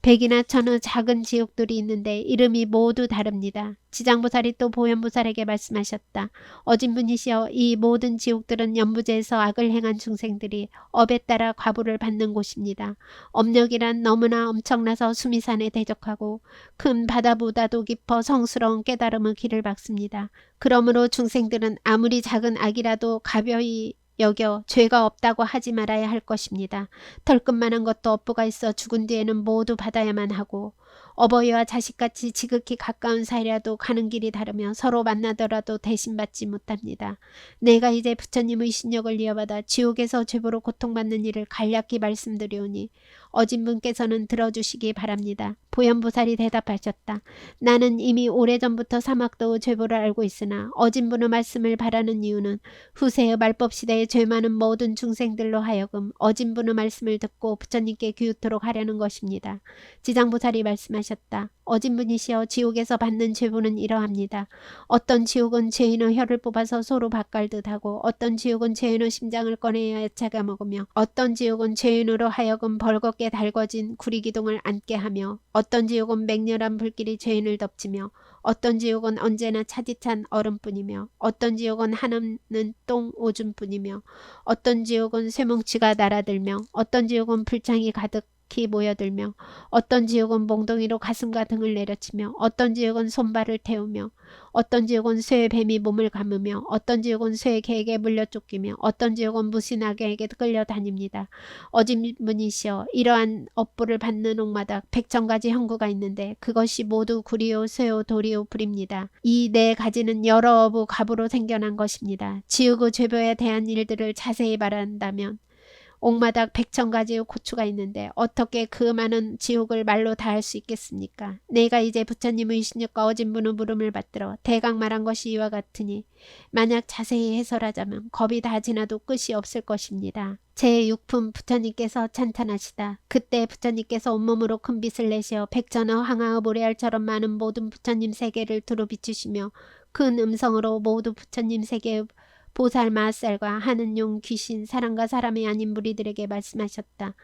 100이나 1000의 작은 지옥들이 있는데 이름이 모두 다릅니다. 지장보살이 또 보현보살에게 말씀하셨다. 어진분이시여 이 모든 지옥들은 연부제에서 악을 행한 중생들이 업에 따라 과부를 받는 곳입니다. 업력이란 너무나 엄청나서 수미산에 대적하고 큰 바다보다도 깊어 성스러운 깨달음의 길을 막습니다. 그러므로 중생들은 아무리 작은 악이라도 가벼이 여겨 죄가 없다고 하지 말아야 할 것입니다. 털끝만한 것도 업보가 있어 죽은 뒤에는 모두 받아야만 하고 어버이와 자식같이 지극히 가까운 사이라도 가는 길이 다르며 서로 만나더라도 대신받지 못합니다. 내가 이제 부처님의 신력을 이어받아 지옥에서 죄보로 고통받는 일을 간략히 말씀드리오니 어진분께서는 들어주시기 바랍니다. 보현보살이 대답하셨다. 나는 이미 오래전부터 사막도의 죄보를 알고 있으나 어진분의 말씀을 바라는 이유는 후세의 말법시대에 죄 많은 모든 중생들로 하여금 어진분의 말씀을 듣고 부처님께 귀웃도록 하려는 것입니다. 지장보살이 말씀하셨다. 어진분이시여 지옥에서 받는 죄보는 이러합니다. 어떤 지옥은 죄인의 혀를 뽑아서 소로 밭갈듯 하고 어떤 지옥은 죄인의 심장을 꺼내야 애차게 먹으며 어떤 지옥은 죄인으로 하여금 벌겋게 달궈진 구리기둥을 앉게 하며 어떤 지옥은 맹렬한 불길이 죄인을 덮치며 어떤 지옥은 언제나 차디찬 얼음뿐이며 어떤 지옥은 한없는 똥 오줌뿐이며 어떤 지옥은 쇠뭉치가 날아들며 어떤 지옥은 불창이 가득 가득히 모여들며 어떤 지옥은 몽둥이로 가슴과 등을 내려치며 어떤 지옥은 손발을 태우며 어떤 지옥은 쇠 뱀이 몸을 감으며 어떤 지옥은 쇠 개에게 물려 쫓기며 어떤 지옥은 무신악에게 끌려다닙니다. 어진분이시여 이러한 업보를 받는 옥마다 100,000가지 형구가 있는데 그것이 모두 구리요 쇠요 돌이요 불입니다. 이 네 가지는 여러 어부 갑으로 생겨난 것입니다. 지옥의 죄보에 대한 일들을 자세히 말한다면 옥마다 100,000가지의 고추가 있는데 어떻게 그 많은 지옥을 말로 다 할 수 있겠습니까? 내가 이제 부처님의 26가 어진분의 물음을 받들어 대강 말한 것이 이와 같으니 만약 자세히 해설하자면 겁이 다 지나도 끝이 없을 것입니다. 제6품 부처님께서 찬탄하시다. 그때 부처님께서 온몸으로 큰 빛을 내시어 백천의 황하의 모래알처럼 많은 모든 부처님 세계를 두루 비추시며 큰 음성으로 모두 부처님 세계의 보살 마살과 하는 용 귀신 사람과 사람이 아닌 무리들에게 말씀하셨다.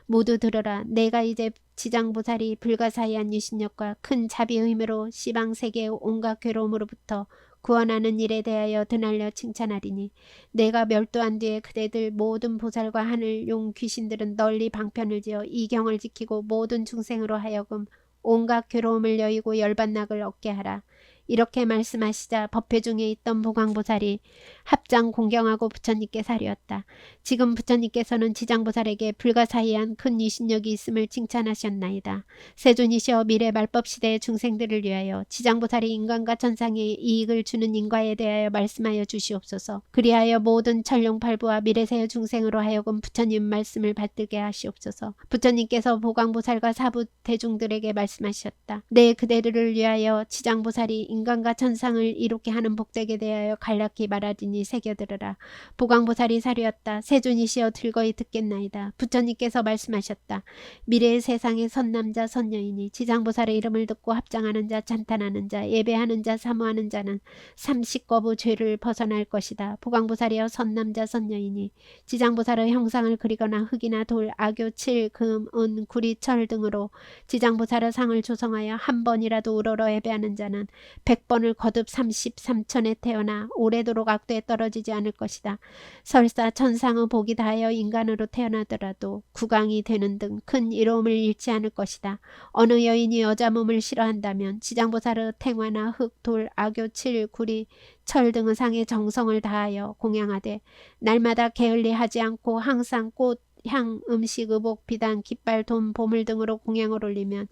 모두 들어라. 내가 이제 지장보살이 불가사의한 유신력과 큰 자비의 힘으로 시방세계의 온갖 괴로움으로부터 구원하는 일에 대하여 드날려 칭찬하리니 내가 멸도한 뒤에 그대들 모든 보살과 하늘 용 귀신들은 널리 방편을 지어 이 경을 지키고 모든 중생으로 하여금 온갖 괴로움을 여의고 열반낙을 얻게 하라. 이렇게 말씀하시자 법회 중에 있던 보광보살이 합장 공경하고 부처님께 사리었다. 지금 부처님께서는 지장보살에게 불가사의한 큰 유신력이 있음을 칭찬하셨나이다. 세존이시여 미래 말법 시대의 중생들을 위하여 지장보살이 인간과 천상에 이익을 주는 인과에 대하여 말씀하여 주시옵소서. 그리하여 모든 천룡팔부와 미래세의 중생으로 하여금 부처님 말씀을 받들게 하시옵소서. 부처님께서 보광보살과 사부 대중들에게 말씀하셨다. 내 그대들을 위하여 지장보살이 인간과 천상을 이롭게 하는 복덕에 대하여 간략히 말하리니 새겨들으라. 보광보살이 사리었다. 세존이시여 즐거이 듣겠나이다. 부처님께서 말씀하셨다. 미래의 세상의 선남자 선녀이니 지장보살의 이름을 듣고 합장하는 자 찬탄하는 자 예배하는 자 사모하는 자는 30거부 죄를 벗어날 것이다. 보광보살이여 선남자 선녀이니 지장보살의 형상을 그리거나 흙이나 돌, 악교, 칠, 금, 은, 구리, 철 등으로 지장보살의 상을 조성하여 한 번이라도 우러러 예배하는 자는 100번을 거듭 33천에 태어나 오래도록 악도에 떨어지지 않을 것이다. 설사 천상의 복이 다하여 인간으로 태어나더라도 국왕이 되는 등 큰 이로움을 잃지 않을 것이다. 어느 여인이 여자 몸을 싫어한다면 지장보살의 탱화나 흙, 돌, 악교, 칠, 구리, 철 등의 상에 정성을 다하여 공양하되 날마다 게을리하지 않고 항상 꽃, 향, 음식, 의복, 비단, 깃발, 돈, 보물 등으로 공양을 올리면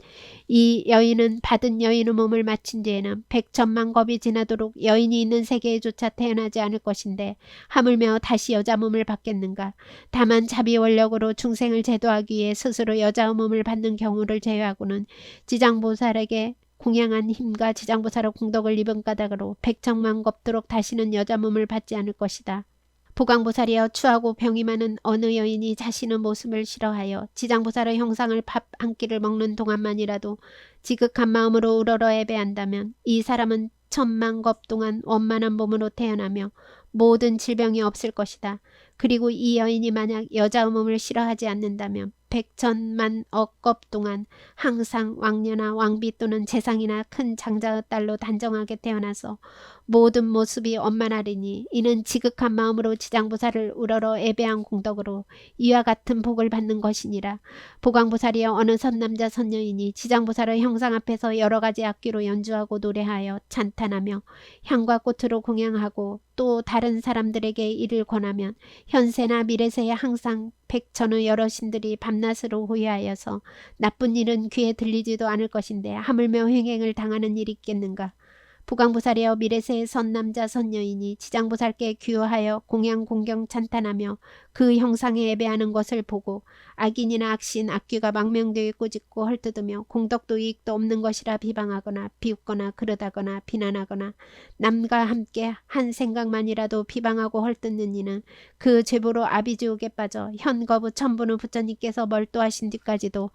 이 여인은 받은 여인의 몸을 마친 뒤에는 100,000만 겁이 지나도록 여인이 있는 세계에조차 태어나지 않을 것인데 하물며 다시 여자 몸을 받겠는가. 다만 자비원력으로 중생을 제도하기 위해 스스로 여자의 몸을 받는 경우를 제외하고는 지장보살에게 공양한 힘과 지장보살의 공덕을 입은 까닭으로 100,000만 겁도록 다시는 여자 몸을 받지 않을 것이다. 보광보살이여 추하고 병이 많은 어느 여인이 자신의 모습을 싫어하여 지장보살의 형상을 밥 한 끼를 먹는 동안만이라도 지극한 마음으로 우러러 예배한다면 이 사람은 1000만 겁 동안 원만한 몸으로 태어나며 모든 질병이 없을 것이다. 그리고 이 여인이 만약 여자의 몸을 싫어하지 않는다면 100,000만 억겁 동안 항상 왕녀나 왕비 또는 재상이나 큰 장자의 딸로 단정하게 태어나서 모든 모습이 원만하리니 이는 지극한 마음으로 지장보살을 우러러 예배한 공덕으로 이와 같은 복을 받는 것이니라. 보광보살이여 어느 선남자 선녀이니 지장보살의 형상 앞에서 여러가지 악기로 연주하고 노래하여 찬탄하며 향과 꽃으로 공양하고 또 다른 사람들에게 이를 권하면 현세나 미래세에 항상 100천의 여러 신들이 밤낮으로 호위하여서 나쁜 일은 귀에 들리지도 않을 것인데 하물며 횡행을 당하는 일이 있겠는가. 보광보살이여 미래세의 선남자 선녀이니 지장보살께 귀호하여 공양 공경 찬탄하며 그 형상에 예배하는 것을 보고 악인이나 악신 악귀가 망명되게 꾸짖고 헐뜯으며 공덕도 이익도 없는 것이라 비방하거나 비웃거나 그러다거나 비난하거나 남과 함께 한 생각만이라도 비방하고 헐뜯는 이는 그 죄보로 아비지옥에 빠져 현거부 천분의 부처님께서 멀도하신 뒤까지도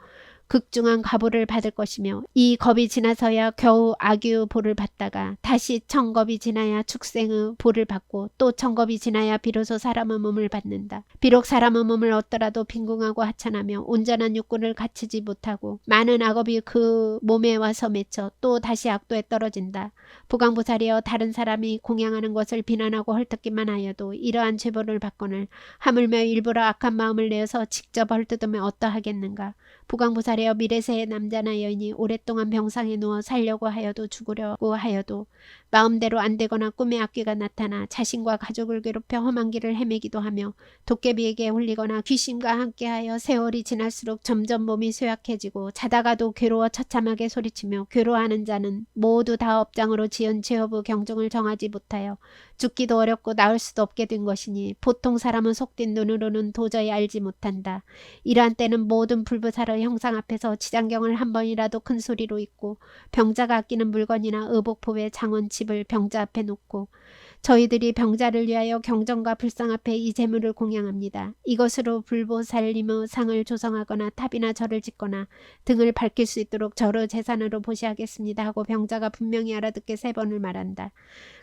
극중한 가보를 받을 것이며 이 겁이 지나서야 겨우 악유의 보를 받다가 다시 천겁이 지나야 축생의 보를 받고 또 천겁이 지나야 비로소 사람의 몸을 받는다. 비록 사람의 몸을 얻더라도 빈궁하고 하찮으며 온전한 육군을 갖추지 못하고 많은 악업이 그 몸에 와서 맺혀 또 다시 악도에 떨어진다. 보광보살이여 다른 사람이 공양하는 것을 비난하고 헐뜯기만 하여도 이러한 죄보를 받거늘 하물며 일부러 악한 마음을 내어서 직접 헐뜯으면 어떠하겠는가. 부강부살이여 미래세의 남자나 여인이 오랫동안 병상에 누워 살려고 하여도 죽으려고 하여도 마음대로 안 되거나 꿈에 악귀가 나타나 자신과 가족을 괴롭혀 험한 길을 헤매기도 하며 도깨비에게 홀리거나 귀신과 함께하여 세월이 지날수록 점점 몸이 쇠약해지고 자다가도 괴로워 처참하게 소리치며 괴로워하는 자는 모두 다 업장으로 지은 죄업의 경중을 정하지 못하여 죽기도 어렵고 나을 수도 없게 된 것이니 보통 사람은 속된 눈으로는 도저히 알지 못한다. 이러한 때는 모든 불부살의 형상 앞에서 지장경을 한 번이라도 큰 소리로 읽고 병자가 아끼는 물건이나 의복포의 장원 집을 병자 앞에 놓고 저희들이 병자를 위하여 경전과 불상 앞에 이 제물을 공양합니다. 이것으로 불보살님의 상을 조성하거나 탑이나 절을 짓거나 등을 밝힐 수 있도록 절의 재산으로 보시하겠습니다 하고 병자가 분명히 알아듣게 3번을 말한다.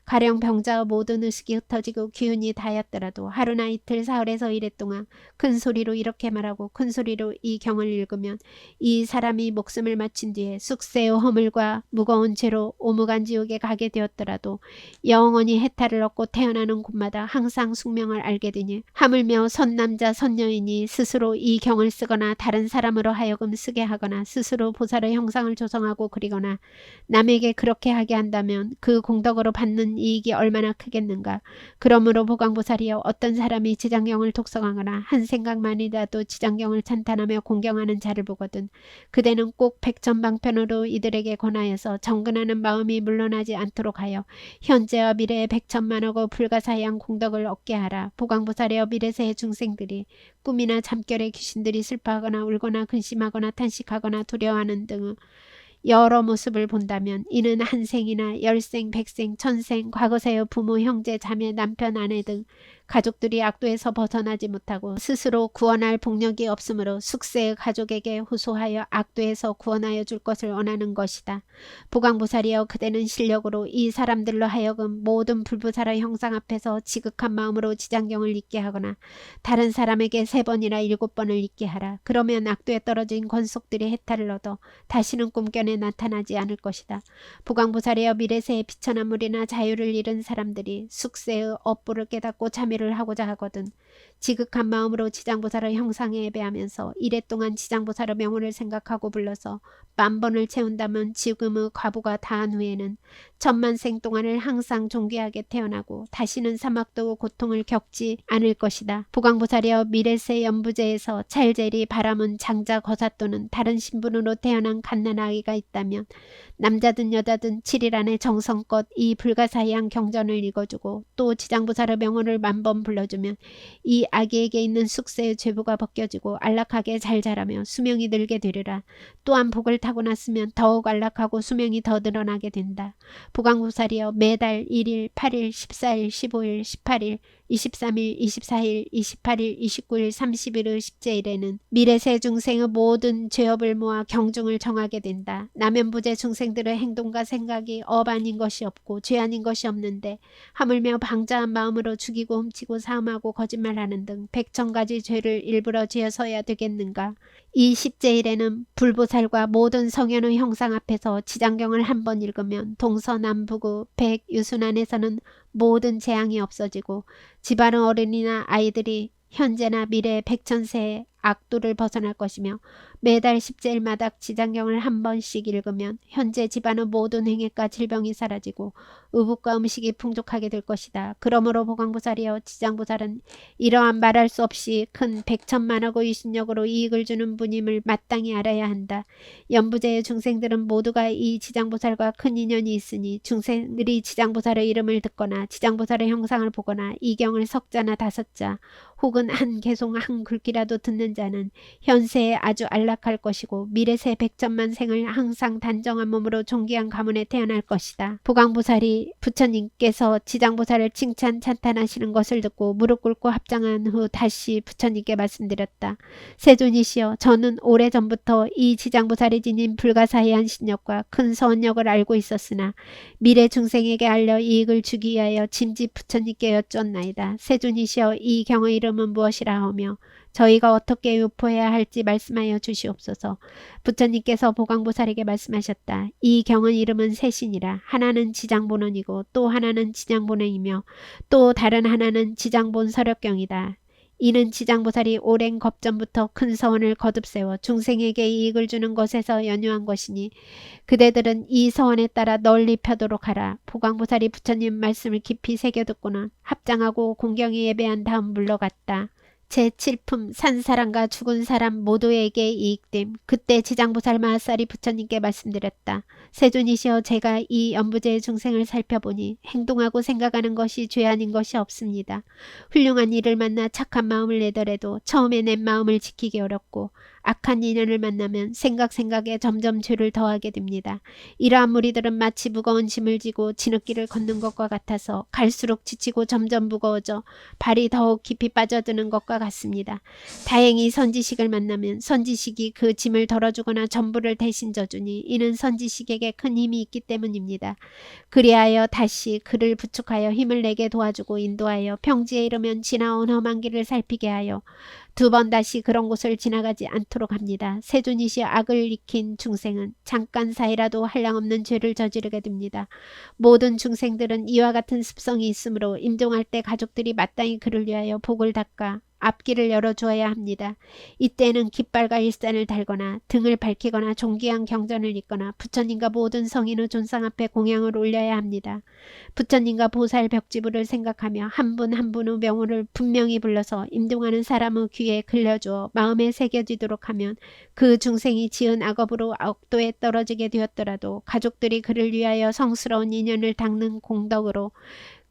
가령 병자의 모든 의식이 흩어지고 기운이 다였더라도 하루나 이틀 사흘에서 이래 동안 큰 소리로 이렇게 말하고 큰 소리로 이 경을 읽으면 이 사람이 목숨을 마친 뒤에 숙세의 허물과 무거운 죄로 오무간지옥에 가게 되었더라도 영원히 해탈을 얻고 태어나는 곳마다 항상 숙명을 알게 되니 하물며 선남자 선여인이 스스로 이 경을 쓰거나 다른 사람으로 하여금 쓰게 하거나 스스로 보살의 형상을 조성하고 그리거나 남에게 그렇게 하게 한다면 그 공덕으로 받는 이익이 얼마나 크겠는가. 그러므로 보강보살이여 어떤 사람이 지장경을 독성하거나 한 생각만이라도 지장경을 찬탄하며 공경하는 자를 보거든 그대는 꼭 백천방편으로 이들에게 권하여서 정근하는 마음이 물러나지 않도록 하여 현재와 미래의 백천만억의 불가사의한 공덕을 얻게 하라. 보강보살이여 미래세의 중생들이 꿈이나 잠결에 귀신들이 슬퍼하거나 울거나 근심하거나 탄식하거나 두려워하는 등의 여러 모습을 본다면 이는 한 생이나 10생, 100생, 1000생, 과거세의 부모, 형제, 자매, 남편, 아내 등 가족들이 악도에서 벗어나지 못하고 스스로 구원할 복력이 없으므로 숙세의 가족에게 호소하여 악도에서 구원하여 줄 것을 원하는 것이다. 보강보살이여 그대는 실력으로 이 사람들로 하여금 모든 불부살의 형상 앞에서 지극한 마음으로 지장경을 읽게 하거나 다른 사람에게 3번이나 7번을 읽게 하라. 그러면 악도에 떨어진 권속들이 해탈을 얻어 다시는 꿈견에 나타나지 않을 것이다. 보강보살이여 미래세의 비천한 물이나 자유를 잃은 사람들이 숙세의 업보를 깨닫고 참여를 하고자 하거든 지극한 마음으로 지장보살의 형상에 예배하면서 이랫동안 지장보살의 명호를 생각하고 불러서 만번을 채운다면 지금의 과부가 다한 후에는 천만생 동안을 항상 존귀하게 태어나고 다시는 사막도 고통을 겪지 않을 것이다. 보강보살이여 미래세 연부제에서 찰제리 바람은 장자 거사 또는 다른 신분으로 태어난 갓난아기가 있다면 남자든 여자든 7일 안에 정성껏 이 불가사의한 경전을 읽어주고 또 지장보살의 명호를 만번 불러주면 이 아기에게 있는 숙세의 죄부가 벗겨지고 안락하게 잘 자라며 수명이 늘게 되리라. 또한 복을 타고났으면 더욱 안락하고 수명이 더 늘어나게 된다. 보강보살이여 매달 1일, 8일, 14일, 15일, 18일, 23일, 24일, 28일, 29일, 30일의 십제일에는 미래세 중생의 모든 죄업을 모아 경중을 정하게 된다. 남연부제 중생들의 행동과 생각이 업 아닌 것이 없고 죄 아닌 것이 없는데 하물며 방자한 마음으로 죽이고 훔치고 사음하고 거짓말하는 등 100,000가지 죄를 일부러 지어서야 되겠는가. 이 십제일에는 불보살과 모든 성현의 형상 앞에서 지장경을 한 번 읽으면 동서남북의 100유순안에서는 모든 재앙이 없어지고 집안의 어른이나 아이들이 현재나 미래 100,000세의 악도를 벗어날 것이며 매달 십제일마다 지장경을 한 번씩 읽으면 현재 집안의 모든 행해과 질병이 사라지고 의복과 음식이 풍족하게 될 것이다. 그러므로 보강보살이여 지장보살은 이러한 말할 수 없이 큰 100,000만억의 유신력으로 이익을 주는 분임을 마땅히 알아야 한다. 연부제의 중생들은 모두가 이 지장보살과 큰 인연이 있으니 중생들이 지장보살의 이름을 듣거나 지장보살의 형상을 보거나 이 경을 석자나 5자 혹은 한 개송 한 글귀라도 듣는 자는 현세에 아주 안락할 것이고 미래세 100,000만 생을 항상 단정한 몸으로 존귀한 가문에 태어날 것이다. 보강보살이 부처님께서 지장보살을 칭찬 찬탄하시는 것을 듣고 무릎 꿇고 합장한 후 다시 부처님께 말씀드렸다. 세존이시여 저는 오래전부터 이 지장보살이 지닌 불가사의한 신력과 큰 서원력을 알고 있었으나 미래 중생에게 알려 이익을 주기 위하여 짐짓 부처님께 여쭈었나이다. 세존이시여 이 경의 이름은 무엇이라 하며 저희가 어떻게 유포해야 할지 말씀하여 주시옵소서. 부처님께서 보강보살에게 말씀하셨다. 이 경의 이름은 세신이라. 하나는 지장본원이고 또 하나는 지장본행이며 또 다른 하나는 지장본 서력경이다. 이는 지장보살이 오랜 겁전부터 큰 서원을 거듭세워 중생에게 이익을 주는 것에서 연유한 것이니 그대들은 이 서원에 따라 널리 펴도록 하라. 보광보살이 부처님 말씀을 깊이 새겨듣고는 합장하고 공경히 예배한 다음 물러갔다. 제7품 산 사람과 죽은 사람 모두에게 이익됨. 그때 지장보살 마하살이 부처님께 말씀드렸다. 세존이시여, 제가 이 연부제의 중생을 살펴보니 행동하고 생각하는 것이 죄 아닌 것이 없습니다. 훌륭한 이를 만나 착한 마음을 내더라도 처음에 낸 마음을 지키기 어렵고 악한 인연을 만나면 생각에 점점 죄를 더하게 됩니다. 이러한 무리들은 마치 무거운 짐을 지고 진흙길을 걷는 것과 같아서 갈수록 지치고 점점 무거워져 발이 더욱 깊이 빠져드는 것과 같습니다. 다행히 선지식을 만나면 선지식이 그 짐을 덜어주거나 전부를 대신 져주니 이는 선지식에게 큰 힘이 있기 때문입니다. 그리하여 다시 그를 부축하여 힘을 내게 도와주고 인도하여 평지에 이르면 지나온 험한 길을 살피게 하여 두 번 다시 그런 곳을 지나가지 않도록 합니다. 세존이시 악을 익힌 중생은 잠깐 사이라도 한량없는 죄를 저지르게 됩니다. 모든 중생들은 이와 같은 습성이 있으므로 임종할 때 가족들이 마땅히 그를 위하여 복을 닦아 앞길을 열어주어야 합니다. 이때는 깃발과 일산을 달거나 등을 밝히거나 존귀한 경전을 읽거나 부처님과 모든 성인의 존상 앞에 공양을 올려야 합니다. 부처님과 보살 벽지부를 생각하며 한 분 한 분의 명호를 분명히 불러서 임종하는 사람의 귀에 글려주어 마음에 새겨지도록 하면 그 중생이 지은 악업으로 악도에 떨어지게 되었더라도 가족들이 그를 위하여 성스러운 인연을 닦는 공덕으로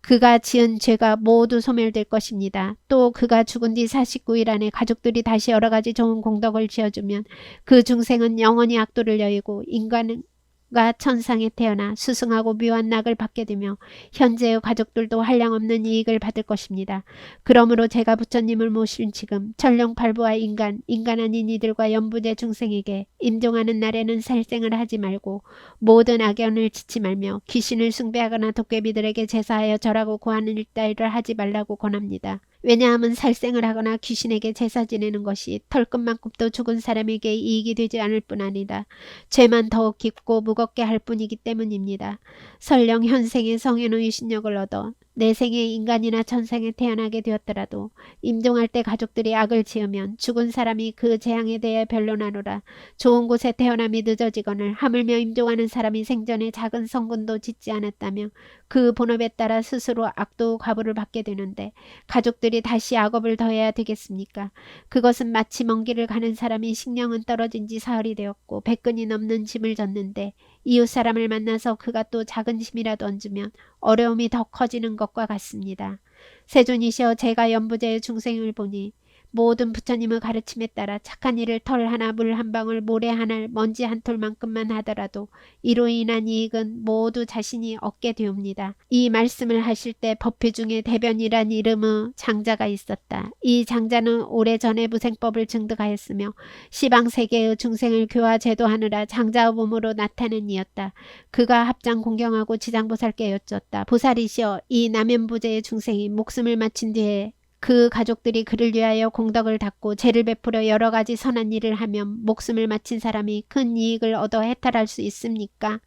그가 지은 죄가 모두 소멸될 것입니다. 또 그가 죽은 뒤 49일 안에 가족들이 다시 여러가지 좋은 공덕을 지어주면 그 중생은 영원히 악도를 여의고 인간과 천상에 태어나 수승하고 묘한 낙을 받게 되며 현재의 가족들도 한량없는 이익을 받을 것입니다. 그러므로 제가 부처님을 모신 지금 천룡팔부와 인간 아닌 이들과 연부제 중생에게 임종하는 날에는 살생을 하지 말고 모든 악연을 짓지 말며 귀신을 숭배하거나 도깨비들에게 제사하여 절하고 구하는 일따위를 하지 말라고 권합니다. 왜냐하면 살생을 하거나 귀신에게 제사 지내는 것이 털끝만큼도 죽은 사람에게 이익이 되지 않을 뿐 아니라 죄만 더욱 깊고 무겁게 할 뿐이기 때문입니다. 설령 현생의 성현의 유신력을 얻어 내생에 인간이나 천상에 태어나게 되었더라도 임종할 때 가족들이 악을 지으면 죽은 사람이 그 재앙에 대해 변론하노라. 좋은 곳에 태어남이 늦어지거늘 하물며 임종하는 사람이 생전에 작은 성군도 짓지 않았다며 그 본업에 따라 스스로 악도 과부를 받게 되는데 가족들이 다시 악업을 더해야 되겠습니까? 그것은 마치 먼 길을 가는 사람이 식량은 떨어진 지 사흘이 되었고 100근이 넘는 짐을 졌는데 이웃 사람을 만나서 그가 또 작은 짐이라도 얹으면 어려움이 더 커지는 것과 같습니다. 세존이시여, 제가 연부제의 중생을 보니 모든 부처님의 가르침에 따라 착한 일을 털 하나 물 한 방울 모래 하나 먼지 한 톨만큼만 하더라도 이로 인한 이익은 모두 자신이 얻게 되옵니다. 이 말씀을 하실 때 법회 중에 대변이란 이름의 장자가 있었다. 이 장자는 오래전에 무생법을 증득하였으며 시방세계의 중생을 교화 제도하느라 장자의 몸으로 나타낸 이였다. 그가 합장 공경하고 지장보살께 여쭈었다. 보살이시여, 이 남연부제의 중생이 목숨을 마친 뒤에 그 가족들이 그를 위하여 공덕을 닦고 죄를 베풀어 여러 가지 선한 일을 하면 목숨을 마친 사람이 큰 이익을 얻어 해탈할 수 있습니까?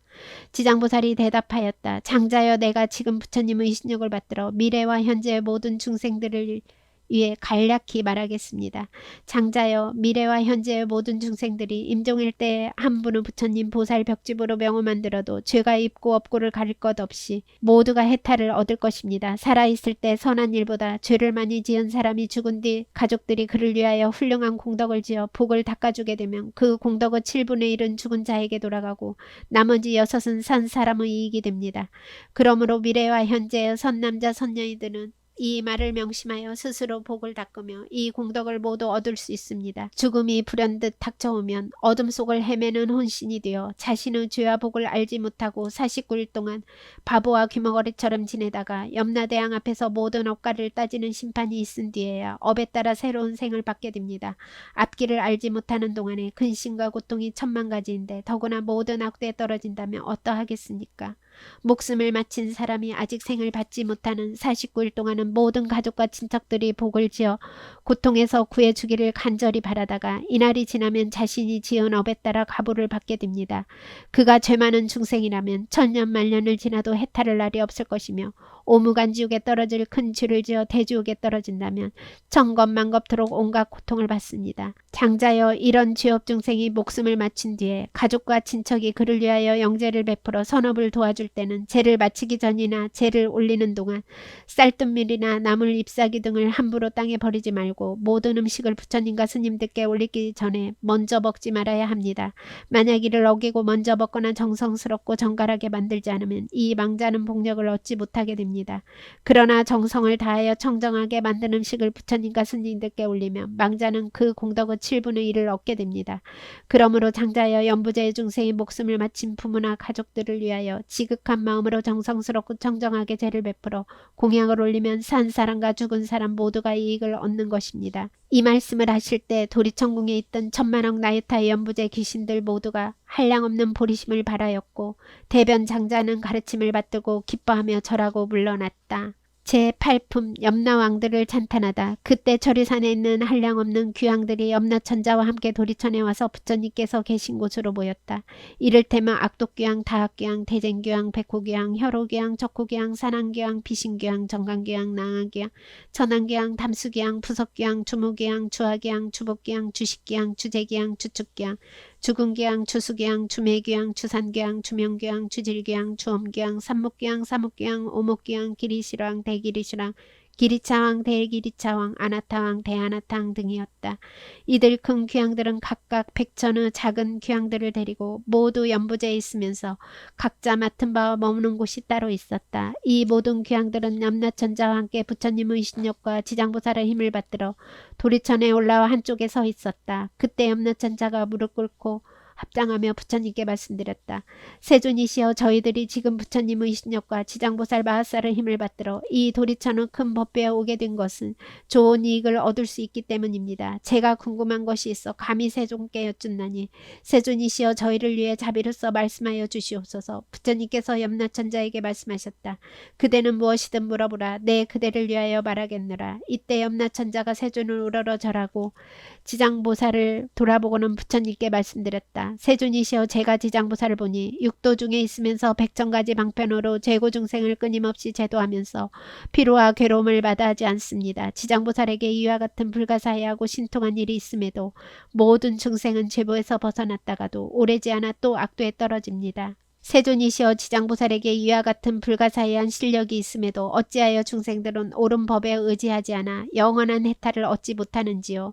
지장보살이 대답하였다. 장자여, 내가 지금 부처님의 신력을 받들어 미래와 현재의 모든 중생들을 위에 간략히 말하겠습니다. 장자여, 미래와 현재의 모든 중생들이 임종일 때 한 분의 부처님 보살 벽집으로 명을 만들어도 죄가 있고 없고를 가릴 것 없이 모두가 해탈을 얻을 것입니다. 살아있을 때 선한 일보다 죄를 많이 지은 사람이 죽은 뒤 가족들이 그를 위하여 훌륭한 공덕을 지어 복을 닦아주게 되면 그 공덕의 7분의 1은 죽은 자에게 돌아가고 나머지 6은 산 사람의 이익이 됩니다. 그러므로 미래와 현재의 선남자 선녀이들은 이 말을 명심하여 스스로 복을 닦으며 이 공덕을 모두 얻을 수 있습니다. 죽음이 불현듯 닥쳐오면 어둠 속을 헤매는 혼신이 되어 자신의 죄와 복을 알지 못하고 49일 동안 바보와 귀머거리처럼 지내다가 염라대왕 앞에서 모든 업가를 따지는 심판이 있은 뒤에야 업에 따라 새로운 생을 받게 됩니다. 앞길을 알지 못하는 동안에 근심과 고통이 천만 가지인데 더구나 모든 악도에 떨어진다면 어떠하겠습니까? 목숨을 마친 사람이 아직 생을 받지 못하는 49일 동안은 모든 가족과 친척들이 복을 지어 고통에서 구해주기를 간절히 바라다가 이날이 지나면 자신이 지은 업에 따라 가부를 받게 됩니다. 그가 죄 많은 중생이라면 천년 만년을 지나도 해탈할 날이 없을 것이며 오무간지옥에 떨어질 큰 죄를 지어 대지옥에 떨어진다면 천겁만겁토록 온갖 고통을 받습니다. 장자여, 이런 죄업 중생이 목숨을 마친 뒤에 가족과 친척이 그를 위하여 영제를 베풀어 선업을 도와줄 때는 제를 마치기 전이나 제를 올리는 동안 쌀뜨밀이나 나물 잎사귀 등을 함부로 땅에 버리지 말고 모든 음식을 부처님과 스님들께 올리기 전에 먼저 먹지 말아야 합니다. 만약 이를 어기고 먼저 먹거나 정성스럽고 정갈하게 만들지 않으면 이 망자는 복력을 얻지 못하게 됩니다. 그러나 정성을 다하여 청정하게 만든 음식을 부처님과 스님들께 올리면 망자는 그 공덕의 7분의 1을 얻게 됩니다. 그러므로 장자여, 연부제의 중생이 목숨을 마친 부모나 가족들을 위하여 지극한 마음으로 정성스럽고 청정하게 제를 베풀어 공양을 올리면 산 사람과 죽은 사람 모두가 이익을 얻는 것입니다. 이 말씀을 하실 때 도리천궁에 있던 천만억 나유타 연부제 귀신들 모두가 한량없는 보리심을 발하였고 대변 장자는 가르침을 받들고 기뻐하며 절하고 물러났다. 제8품 염라왕들을 찬탄하다. 그때 절유산에 있는 한량없는 귀왕들이 염라천자와 함께 도리천에 와서 부처님께서 계신 곳으로 모였다. 이를테면 악독귀왕, 다학귀왕, 대쟁귀왕, 백호귀왕, 혈호귀왕, 적호귀왕, 산왕귀왕, 비신귀왕, 정강귀왕, 낭하귀왕, 천왕귀왕, 담수귀왕, 부석귀왕, 주무귀왕, 주하귀왕, 주복귀왕, 주식귀왕, 주재귀왕, 주축귀왕, 주군귀왕, 주수귀왕, 주매귀왕, 주산귀왕, 주명귀왕, 주질귀왕, 주엄귀왕, 삼목귀왕, 사목귀왕, 오목귀왕, 기리시왕, 대기리시왕, 기리차왕, 대기리차왕, 아나타왕, 대아나타왕 등이었다. 이들 큰 귀왕들은 각각 백천의 작은 귀왕들을 데리고 모두 연부제에 있으면서 각자 맡은 바와 머무는 곳이 따로 있었다. 이 모든 귀왕들은 염라천자와 함께 부처님의 신력과 지장보살의 힘을 받들어 도리천에 올라와 한쪽에 서 있었다. 그때 염라천자가 무릎 꿇고 합장하며 부처님께 말씀드렸다. 세존이시여, 저희들이 지금 부처님의 신력과 지장보살 마하살의 힘을 받들어 이 도리천의 큰 법배에 오게 된 것은 좋은 이익을 얻을 수 있기 때문입니다. 제가 궁금한 것이 있어 감히 세존께 여쭙나니 세존이시여, 저희를 위해 자비로서 말씀하여 주시옵소서. 부처님께서 염라천자에게 말씀하셨다. 그대는 무엇이든 물어보라. 내 그대를 위하여 말하겠노라. 이때 염라천자가 세존을 우러러 절하고 지장보살을 돌아보고는 부처님께 말씀드렸다. 세존이시여, 제가 지장보살을 보니 육도 중에 있으면서 백천가지 방편으로 재고중생을 끊임없이 제도하면서 피로와 괴로움을 마다하지 않습니다. 지장보살에게 이와 같은 불가사의하고 신통한 일이 있음에도 모든 중생은 죄보에서 벗어났다가도 오래지 않아 또 악도에 떨어집니다. 세존이시여, 지장보살에게 이와 같은 불가사의한 실력이 있음에도 어찌하여 중생들은 옳은 법에 의지하지 않아 영원한 해탈을 얻지 못하는지요.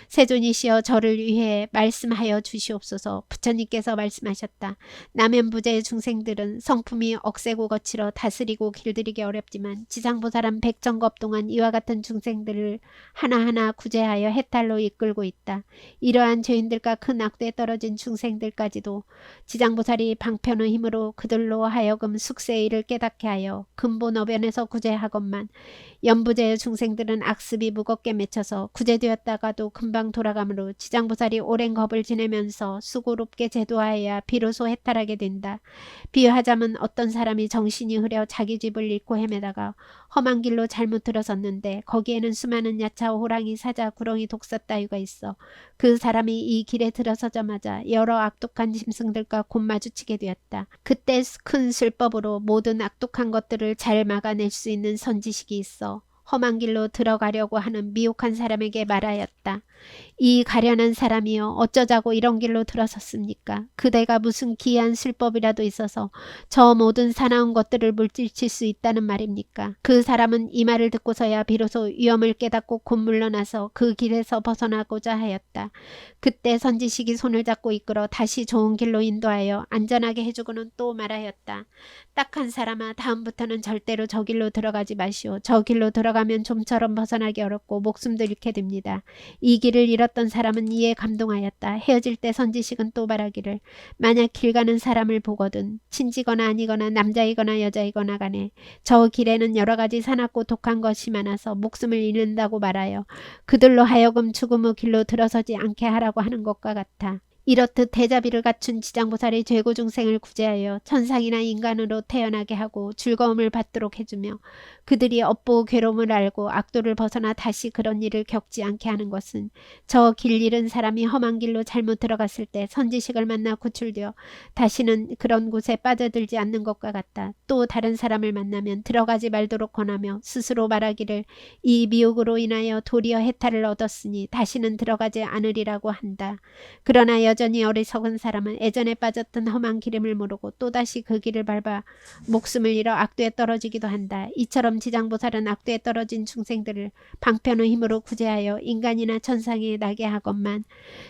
세존이시여, 저를 위해 말씀하여 주시옵소서. 부처님께서 말씀하셨다. 남연부제의 중생들은 성품이 억세고 거칠어 다스리고 길들이기 어렵지만 지장보살은 백천겁 동안 이와 같은 중생들을 하나하나 구제하여 해탈로 이끌고 있다. 이러한 죄인들과 큰 악도에 떨어진 중생들까지도 지장보살이 방편의 힘 으로 그들로 하여금 숙세의 일을 깨닫게 하여 근본어변에서 구제하건만 연부제의 중생들은 악습이 무겁게 맺혀서 구제되었다가도 금방 돌아가므로 지장보살이 오랜 겁을 지내면서 수고롭게 제도하여야 비로소 해탈하게 된다. 비유하자면 어떤 사람이 정신이 흐려 자기 집을 잃고 헤매다가 험한 길로 잘못 들어섰는데 거기에는 수많은 야차, 호랑이, 사자, 구렁이, 독사 따위가 있어 그 사람이 이 길에 들어서자마자 여러 악독한 짐승들과 곧 마주치게 되었다. 그때 큰 술법으로 모든 악독한 것들을 잘 막아낼 수 있는 선지식이 있어 험한 길로 들어가려고 하는 미혹한 사람에게 말하였다. 이 가련한 사람이여, 어쩌자고 이런 길로 들어섰습니까? 그대가 무슨 기이한 술법이라도 있어서 저 모든 사나운 것들을 물질칠 수 있다는 말입니까? 그 사람은 이 말을 듣고서야 비로소 위험을 깨닫고 곧 물러나서 그 길에서 벗어나고자 하였다. 그때 선지식이 손을 잡고 이끌어 다시 좋은 길로 인도하여 안전하게 해주고는 또 말하였다. 딱한 사람아, 다음부터는 절대로 저 길로 들어가지 마시오. 저 길로 들어가면 좀처럼 벗어나기 어렵고 목숨도 잃게 됩니다. 이 길을 잃었던 사람은 이에 감동하였다. 헤어질 때 선지식은 또 말하기를, 만약 길 가는 사람을 보거든 친지거나 아니거나 남자이거나 여자이거나 간에 저 길에는 여러 가지 사납고 독한 것이 많아서 목숨을 잃는다고 말하여 그들로 하여금 죽음의 길로 들어서지 않게 하라고 하는 것과 같아. 이렇듯 대자비를 갖춘 지장보살이 죄고 중생을 구제하여 천상이나 인간으로 태어나게 하고 즐거움을 받도록 해주며 그들이 업보 괴로움을 알고 악도를 벗어나 다시 그런 일을 겪지 않게 하는 것은 저 길 잃은 사람이 험한 길로 잘못 들어갔을 때 선지식을 만나 구출되어 다시는 그런 곳에 빠져들지 않는 것과 같다. 또 다른 사람을 만나면 들어가지 말도록 권하며 스스로 말하기를 이 미혹으로 인하여 도리어 해탈을 얻었으니 다시는 들어가지 않으리라고 한다. 그러나 여전히 어리석은 사람은 예전에 빠졌던 험한 기름을 모르고 또다시 그 길을 밟아 목숨을 잃어 악도에 떨어지기도 한다. 이처럼 지장보살은 악도에 떨어진 중생들을 방편의 힘으로 구제하여 인간이나 천상에 나게 하건만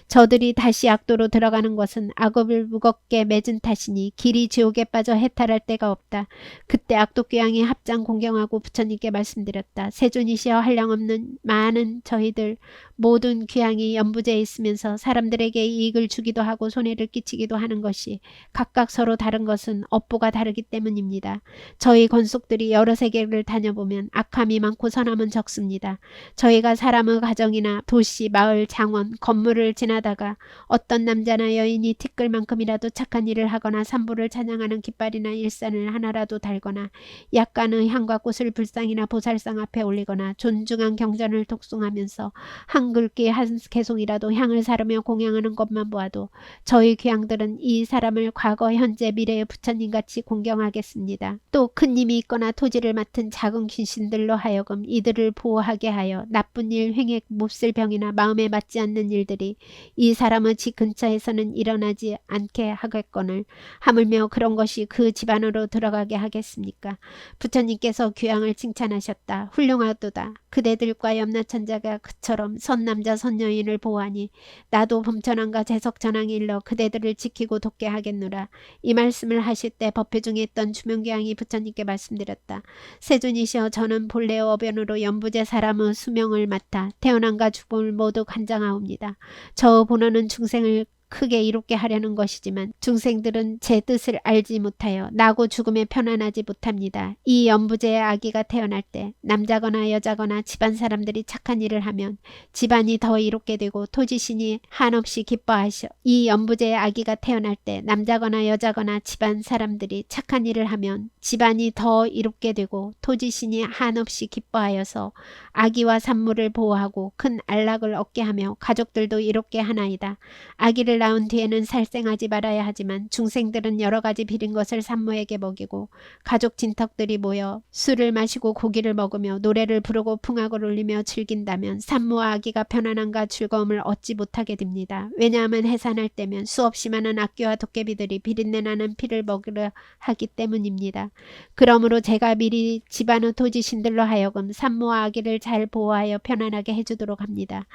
저들이 다시 악도로 들어가는 것은 악업을 무겁게 맺은 탓이니 길이 지옥에 빠져 해탈할 데가 없다. 그때 악도귀양이 합장 공경하고 부처님께 말씀드렸다. 세존이시여 한량없는 많은 저희들 모든 귀양이 연부제에 있으면서 사람들에게 이익을 주기도 하고 손해를 끼치기도 하는 것이 각각 서로 다른 것은 업보가 다르기 때문입니다. 저희 권속들이 여러 세계를 다녀보면 악함이 많고 선함은 적습니다. 저희가 사람의 가정이나 도시, 마을, 장원, 건물을 지나다가 어떤 남자나 여인이 티끌만큼이라도 착한 일을 하거나 산부를 찬양하는 깃발이나 일산을 하나라도 달거나 약간의 향과 꽃을 불상이나 보살상 앞에 올리거나 존중한 경전을 독송하면서 한 글귀 한 개송이라도 향을 사르며 공양하는 것만 보아도 저희 귀양들은 이 사람을 과거 현재 미래의 부처님같이 공경하겠습니다. 또 큰 힘이 있거나 토지를 맡은 작은 귀신들로 하여금 이들을 보호하게 하여 나쁜 일, 횡액, 몹쓸 병이나 마음에 맞지 않는 일들이 이 사람의 집 근처에서는 일어나지 않게 하겠거늘 하물며 그런 것이 그 집안으로 들어가게 하겠습니까? 부처님께서 귀양을 칭찬하셨다. 훌륭하도다. 그대들과 염라천자가 그처럼 선남자 선여인을 보호하니 나도 범천왕과 재석천왕이 일러 그대들을 지키고 돕게 하겠노라. 이 말씀을 하실 때 법회 중에 있던 주명귀양이 부처님께 말씀드렸다. 세존이시여 저는 본래의 어변으로 연부제 사람의 수명을 맡아 태어남과 죽음을 모두 관장하옵니다. 저 본원은 중생을 크게 이롭게 하려는 것이지만 중생들은 제 뜻을 알지 못하여 나고 죽음에 편안하지 못합니다. 이 연부제의 아기가 태어날 때 남자거나 여자거나 집안 사람들이 착한 일을 하면 집안이 더 이롭게 되고 토지신이 한없이 기뻐하셔. 이 연부제의 아기가 태어날 때 남자거나 여자거나 집안 사람들이 착한 일을 하면 집안이 더 이롭게 되고 토지신이 한없이 기뻐하여서 아기와 산물을 보호하고 큰 안락을 얻게 하며 가족들도 이롭게 하나이다. 아기를 낳은 뒤에는 살생하지 말아야 하지만 중생들은 여러 가지 비린 것을 산모에게 먹이고 가족 친척들이 모여 술을 마시고 고기를 먹으며 노래를 부르고 풍악을 울리며 즐긴다면 산모와 아기가 편안함과 즐거움을 얻지 못하게 됩니다. 왜냐하면 해산할 때면 수없이 많은 악귀와 도깨비들이 비린내 나는 피를 먹으려 하기 때문입니다. 그러므로 제가 미리 집안의 토지신들로 하여금 산모와 아기를 잘 보호하여 편안하게 해주도록 합니다.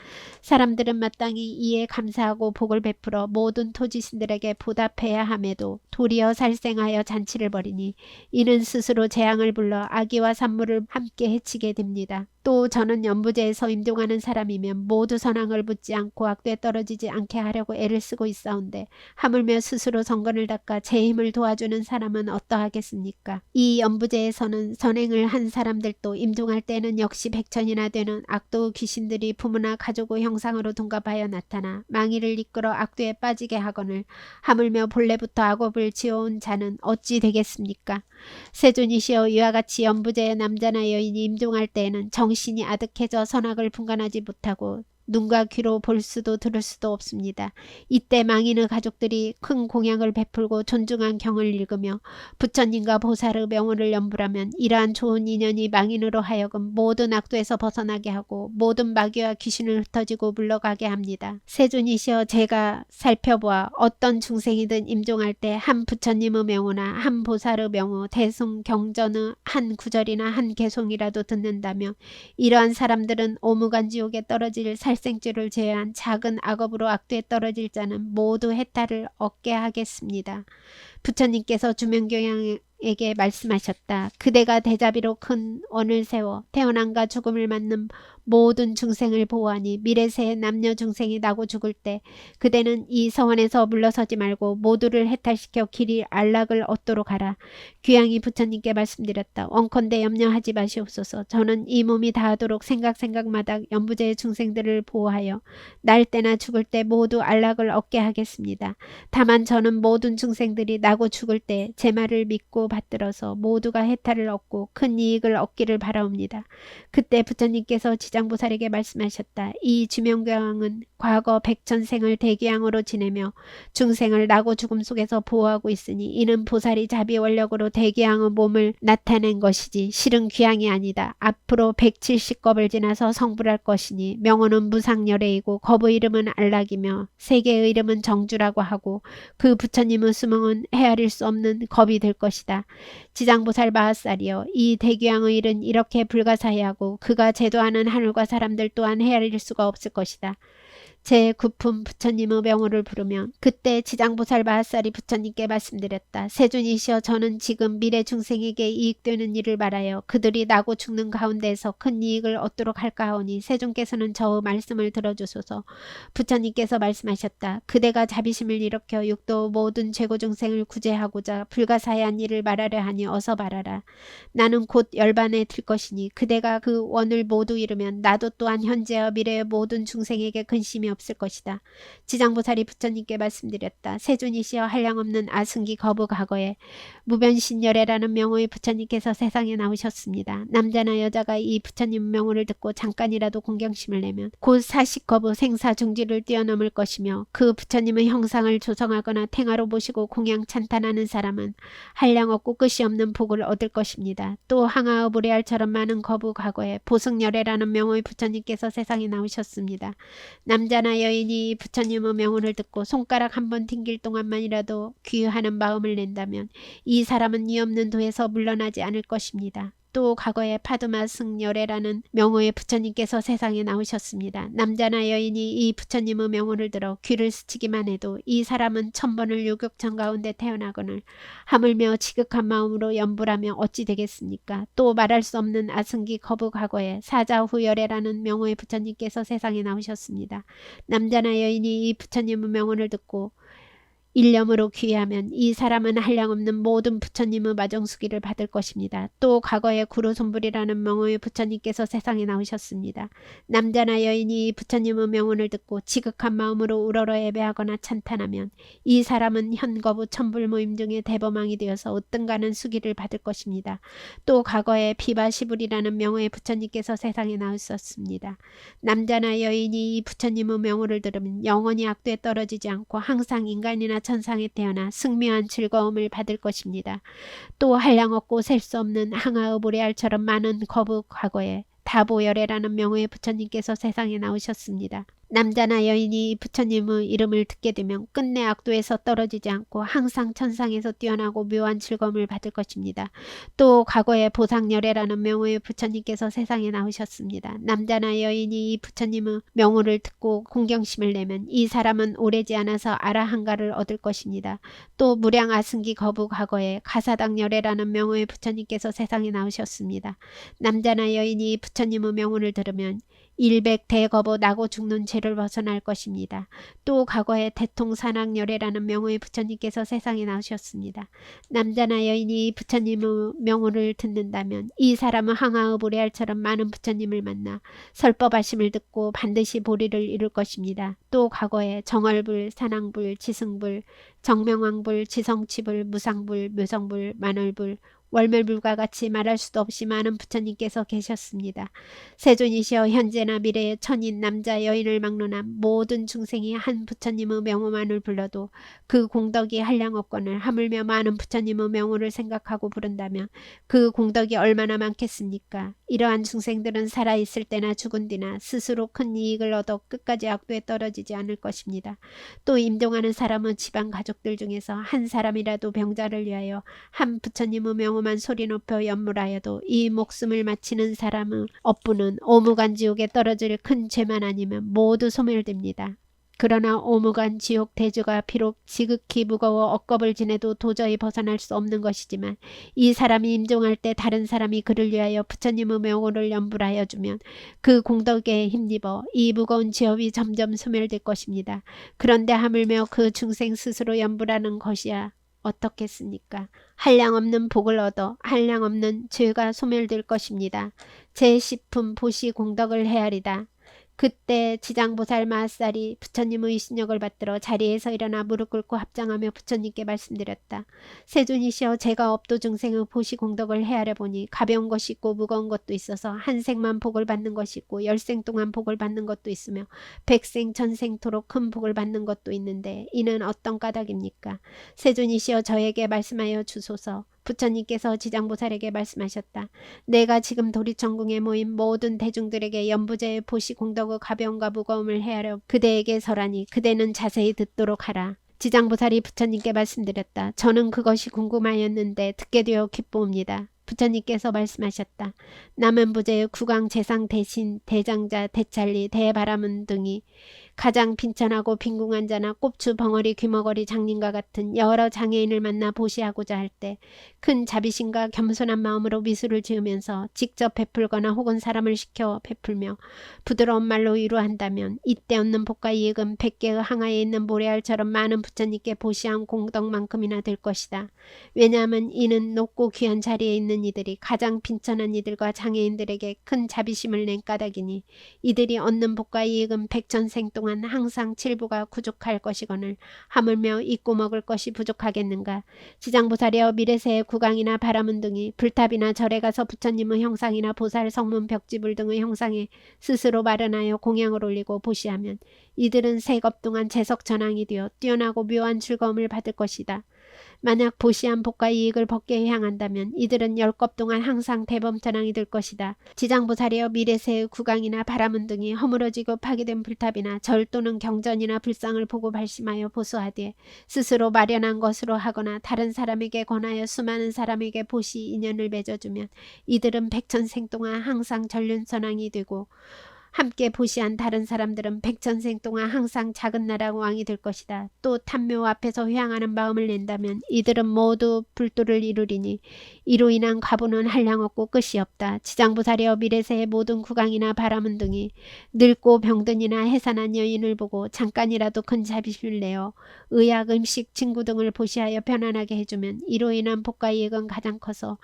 사람들은 마땅히 이에 감사하고 복을 베풀어 모든 토지신들에게 보답해야 함에도 도리어 살생하여 잔치를 벌이니 이는 스스로 재앙을 불러 아기와 산물을 함께 해치게 됩니다. 또 저는 연부제에서 임종하는 사람이면 모두 선왕을 붙지 않고 악도에 떨어지지 않게 하려고 애를 쓰고 있사온데 하물며 스스로 정건을 닦아 제 힘을 도와주는 사람은 어떠하겠습니까? 이 연부제에서는 선행을 한 사람들도 임종할 때는 역시 백천이나 되는 악도 귀신들이 부모나 가족의 형상으로 둔갑하여 나타나 망의를 이끌어 악도에 빠지게 하거늘 하물며 본래부터 악업을 지어온 자는 어찌 되겠습니까? 세존이시여 이와 같이 연부제의 남자나 여인이 임종할 때에는 정신이 아득해져 선악을 분간하지 못하고 눈과 귀로 볼 수도 들을 수도 없습니다. 이때 망인의 가족들이 큰 공양을 베풀고 존중한 경을 읽으며 부처님과 보살의 명호를 연불하면 이러한 좋은 인연이 망인으로 하여금 모든 악도에서 벗어나게 하고 모든 마귀와 귀신을 흩어지고 물러가게 합니다. 세존이시여 제가 살펴보아 어떤 중생이든 임종할 때 한 부처님의 명호나 한 보살의 명호, 대승, 경전의 한 구절이나 한 개송이라도 듣는다면 이러한 사람들은 오무간지옥에 떨어질 살생죄를 제외한 작은 악업으로 악도에 떨어질 자는 모두 해탈을 얻게 하겠습니다. 부처님께서 주명교양에게 말씀하셨다. 그대가 대자비로 큰 원을 세워 태어남과 죽음을 맞는 모든 중생을 보호하니 미래세의 남녀 중생이 나고 죽을 때 그대는 이 서원에서 물러서지 말고 모두를 해탈시켜 길이 안락을 얻도록 하라. 귀양이 부처님께 말씀드렸다. 원컨대 염려하지 마시옵소서. 저는 이 몸이 다하도록 생각마다 연부제의 중생들을 보호하여 날 때나 죽을 때 모두 안락을 얻게 하겠습니다. 다만 저는 모든 중생들이 나고 죽을 때 제 말을 믿고 받들어서 모두가 해탈을 얻고 큰 이익을 얻기를 바라옵니다. 그때 부처님께서 지장보살에게 말씀하셨다. 이 주명교황은 과거 백천생을 대귀양으로 지내며 중생을 나고 죽음 속에서 보호하고 있으니 이는 보살이 자비원력으로 대귀양의 몸을 나타낸 것이지 실은 귀양이 아니다. 앞으로 170겁을 지나서 성불할 것이니 명호는 무상열애이고 겁의 이름은 안락이며 세계의 이름은 정주라고 하고 그 부처님의 수명은 헤아릴 수 없는 겁이 될 것이다. 지장보살 마하살이여, 이 대귀양의 일은 이렇게 불가사의하고 그가 제도하는 하늘과 사람들 또한 헤아릴 수가 없을 것이다. 제9품 부처님의 명호를 부르면 그때 지장보살 마하살이 부처님께 말씀드렸다. 세존이시여, 저는 지금 미래 중생에게 이익되는 일을 말하여 그들이 나고 죽는 가운데에서 큰 이익을 얻도록 할까 하오니 세존께서는 저의 말씀을 들어주소서. 부처님께서 말씀하셨다. 그대가 자비심을 일으켜 육도 모든 죄고 중생을 구제하고자 불가사의한 일을 말하려 하니 어서 말하라. 나는 곧 열반에 들 것이니 그대가 그 원을 모두 이루면 나도 또한 현재와 미래의 모든 중생에게 근심이 없을 것이다. 지장보살이 부처님께 말씀드렸다. 세존이시여, 한량없는 아승기 거부과거에 무변신열애라는 명호의 부처님께서 세상에 나오셨습니다. 남자나 여자가 이 부처님 명호를 듣고 잠깐이라도 공경심을 내면 곧 사식거부 생사중지를 뛰어넘을 것이며 그 부처님의 형상을 조성하거나 탱화로 모시고 공양 찬탄하는 사람은 한량없고 끝이 없는 복을 얻을 것입니다. 또 항아의 보레알처럼 많은 거부과거에 보승열애라는 명호의 부처님께서 세상에 나오셨습니다. 남자나 여인이 부처님의 명호를 듣고 손가락 한 번 튕길 동안만이라도 귀하는 마음을 낸다면 이 사람은 이 없는 도에서 물러나지 않을 것입니다. 또 과거에 파두마승열애라는 명호의 부처님께서 세상에 나오셨습니다. 남자나 여인이 이 부처님의 명호를 들어 귀를 스치기만 해도 이 사람은 1000번을 요격전 가운데 태어나거늘 하물며 지극한 마음으로 염불하며 어찌 되겠습니까? 또 말할 수 없는 아승기 거부 과거에 사자후열애라는 명호의 부처님께서 세상에 나오셨습니다. 남자나 여인이 이 부처님의 명호를 듣고 일념으로 귀하면 이 사람은 한량없는 모든 부처님의 마정수기를 받을 것입니다. 또 과거에 구로손불이라는 명호의 부처님께서 세상에 나오셨습니다. 남자나 여인이 부처님의 명호를 듣고 지극한 마음으로 우러러 예배하거나 찬탄하면 이 사람은 현거부 천불모임 중에 대범왕이 되어서 으뜸가는 수기를 받을 것입니다. 또 과거에 비바시불이라는 명호의 부처님께서 세상에 나오셨습니다. 남자나 여인이 이 부처님의 명호를 들으면 영원히 악도에 떨어지지 않고 항상 인간이나 천상에 태어나 승묘한 즐거움을 받을 것입니다. 또 한량없고 셀 수 없는 항아의 보레알처럼 많은 거부 과거에 다보열애라는 명호의 부처님께서 세상에 나오셨습니다. 남자나 여인이 부처님의 이름을 듣게 되면 끝내 악도에서 떨어지지 않고 항상 천상에서 뛰어나고 묘한 즐거움을 받을 것입니다. 또 과거에 보상열애라는 명호의 부처님께서 세상에 나오셨습니다. 남자나 여인이 이 부처님의 명호를 듣고 공경심을 내면 이 사람은 오래지 않아서 아라한가를 얻을 것입니다. 또 무량아승기 거부 과거에 가사당열애라는 명호의 부처님께서 세상에 나오셨습니다. 남자나 여인이 부처님의 명호를 들으면 일백 대거부 나고 죽는 죄를 벗어날 것입니다. 또 과거에 대통산악열애라는 명호의 부처님께서 세상에 나오셨습니다. 남자나 여인이 부처님의 명호를 듣는다면 이 사람은 항아의 보레알처럼 많은 부처님을 만나 설법하심을 듣고 반드시 보리를 이룰 것입니다. 또 과거에 정월불, 산왕불, 지승불, 정명왕불, 지성치불, 무상불, 묘성불, 만월불, 월멸불과 같이 말할 수도 없이 많은 부처님께서 계셨습니다. 세존이시여, 현재나 미래의 천인 남자 여인을 막론한 모든 중생이 한 부처님의 명호만을 불러도 그 공덕이 한량없거늘 하물며 많은 부처님의 명호를 생각하고 부른다면 그 공덕이 얼마나 많겠습니까? 이러한 중생들은 살아있을 때나 죽은 뒤나 스스로 큰 이익을 얻어 끝까지 악도에 떨어지지 않을 것입니다. 또 임종하는 사람은 집안 가족들 중에서 한 사람이라도 병자를 위하여 한 부처님의 명호만 소리 높여 연물하여도 이 목숨을 마치는 사람의 업부는 오무간지옥에 떨어질 큰 죄만 아니면 모두 소멸됩니다. 그러나 오무간 지옥 대주가 비록 지극히 무거워 억겁을 지내도 도저히 벗어날 수 없는 것이지만 이 사람이 임종할 때 다른 사람이 그를 위하여 부처님의 명호를 연불하여 주면 그 공덕에 힘입어 이 무거운 지업이 점점 소멸될 것입니다. 그런데 하물며 그 중생 스스로 연불하는 것이야 어떻겠습니까? 한량없는 복을 얻어 한량없는 죄가 소멸될 것입니다. 제10품 보시 공덕을 헤아리다. 그때 지장보살 마하살이 부처님의 신역을 받들어 자리에서 일어나 무릎 꿇고 합장하며 부처님께 말씀드렸다. 세존이시여, 제가 업도 중생의 보시 공덕을 헤아려 보니 가벼운 것이 있고 무거운 것도 있어서 한 생만 복을 받는 것이 있고 10생 동안 복을 받는 것도 있으며 100생 천생토록 큰 복을 받는 것도 있는데 이는 어떤 까닭입니까? 세존이시여, 저에게 말씀하여 주소서. 부처님께서 지장보살에게 말씀하셨다. 내가 지금 도리천궁에 모인 모든 대중들에게 연부제의 보시 공덕의 가벼움과 무거움을 헤아려 그대에게 설하니 그대는 자세히 듣도록 하라. 지장보살이 부처님께 말씀드렸다. 저는 그것이 궁금하였는데 듣게 되어 기쁩니다. 부처님께서 말씀하셨다. 남은부제의 구강 재상 대신 대장자 대찰리 대바라문 등이 가장 빈천하고 빈궁한 자나 꼽추 벙어리 귀머거리 장님과 같은 여러 장애인을 만나 보시하고자 할 때 큰 자비심과 겸손한 마음으로 미술을 지으면서 직접 베풀거나 혹은 사람을 시켜 베풀며 부드러운 말로 위로한다면 이때 얻는 복과 이익은 100개의 항아에 있는 모래알처럼 많은 부처님께 보시한 공덕만큼이나 될 것이다. 왜냐하면 이는 높고 귀한 자리에 있는 이들이 가장 빈천한 이들과 장애인들에게 큰 자비심을 낸 까닭이니 이들이 얻는 복과 이익은 백천생 동안 항상 칠부가 부족할 것이거늘 하물며 잊고 먹을 것이 부족하겠는가. 지장보살이여, 미래세의 구강이나 바라문 등이 불탑이나 절에 가서 부처님의 형상이나 보살 성문 벽지불 등의 형상에 스스로 마련하여 공양을 올리고 보시하면 이들은 세겁 동안 재석전황이 되어 뛰어나고 묘한 즐거움을 받을 것이다. 만약 보시한 복과 이익을 벗게 향한다면 이들은 10겁 동안 항상 대범전황이 될 것이다. 지장보살이여, 미래세의 구강이나 바라문 등이 허물어지고 파괴된 불탑이나 절 또는 경전이나 불상을 보고 발심하여 보수하되 스스로 마련한 것으로 하거나 다른 사람에게 권하여 수많은 사람에게 보시 인연을 맺어주면 이들은 백천생 동안 항상 전륜선왕이 되고 함께 보시한 다른 사람들은 백천생 동안 항상 작은 나라 왕이 될 것이다. 또 탐묘 앞에서 회항하는 마음을 낸다면 이들은 모두 불도를 이루리니 이로 인한 과부는 한량없고 끝이 없다. 지장보살이여, 미래세의 모든 구강이나 바라문 등이 늙고 병든이나 해산한 여인을 보고 잠깐이라도 큰 자비심을 내어 의약, 음식, 친구 등을 보시하여 편안하게 해주면 이로 인한 복과 이익은 가장 커서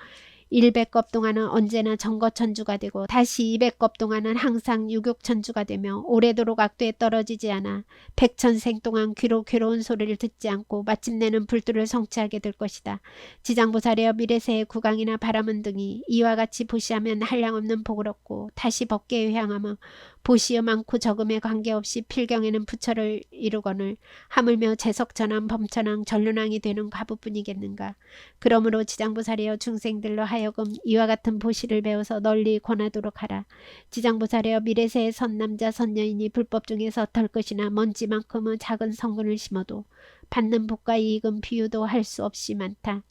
100겁 동안은 언제나 정거천주가 되고 다시 200겁 동안은 항상 유격천주가 되며 오래도록 악도에 떨어지지 않아 백천생 동안 귀로 괴로운 소리를 듣지 않고 마침내는 불도를 성취하게 될 것이다. 지장보살이여, 미래세의 구강이나 바라문 등이 이와 같이 보시하면 한량없는 복을 얻고 다시 법계에 향하며 보시의 많고 적음에 관계없이 필경에는 부처를 이루거늘 하물며 재석전왕 범천왕 전륜왕이 되는 과부뿐이겠는가. 그러므로 지장보살이여, 중생들로 하여금 이와 같은 보시를 배워서 널리 권하도록 하라. 지장보살이여, 미래세의 선남자 선여인이 불법 중에서 털끝이나 먼지만큼의 작은 성근을 심어도 받는 복과 이익은 비유도 할 수 없이 많다.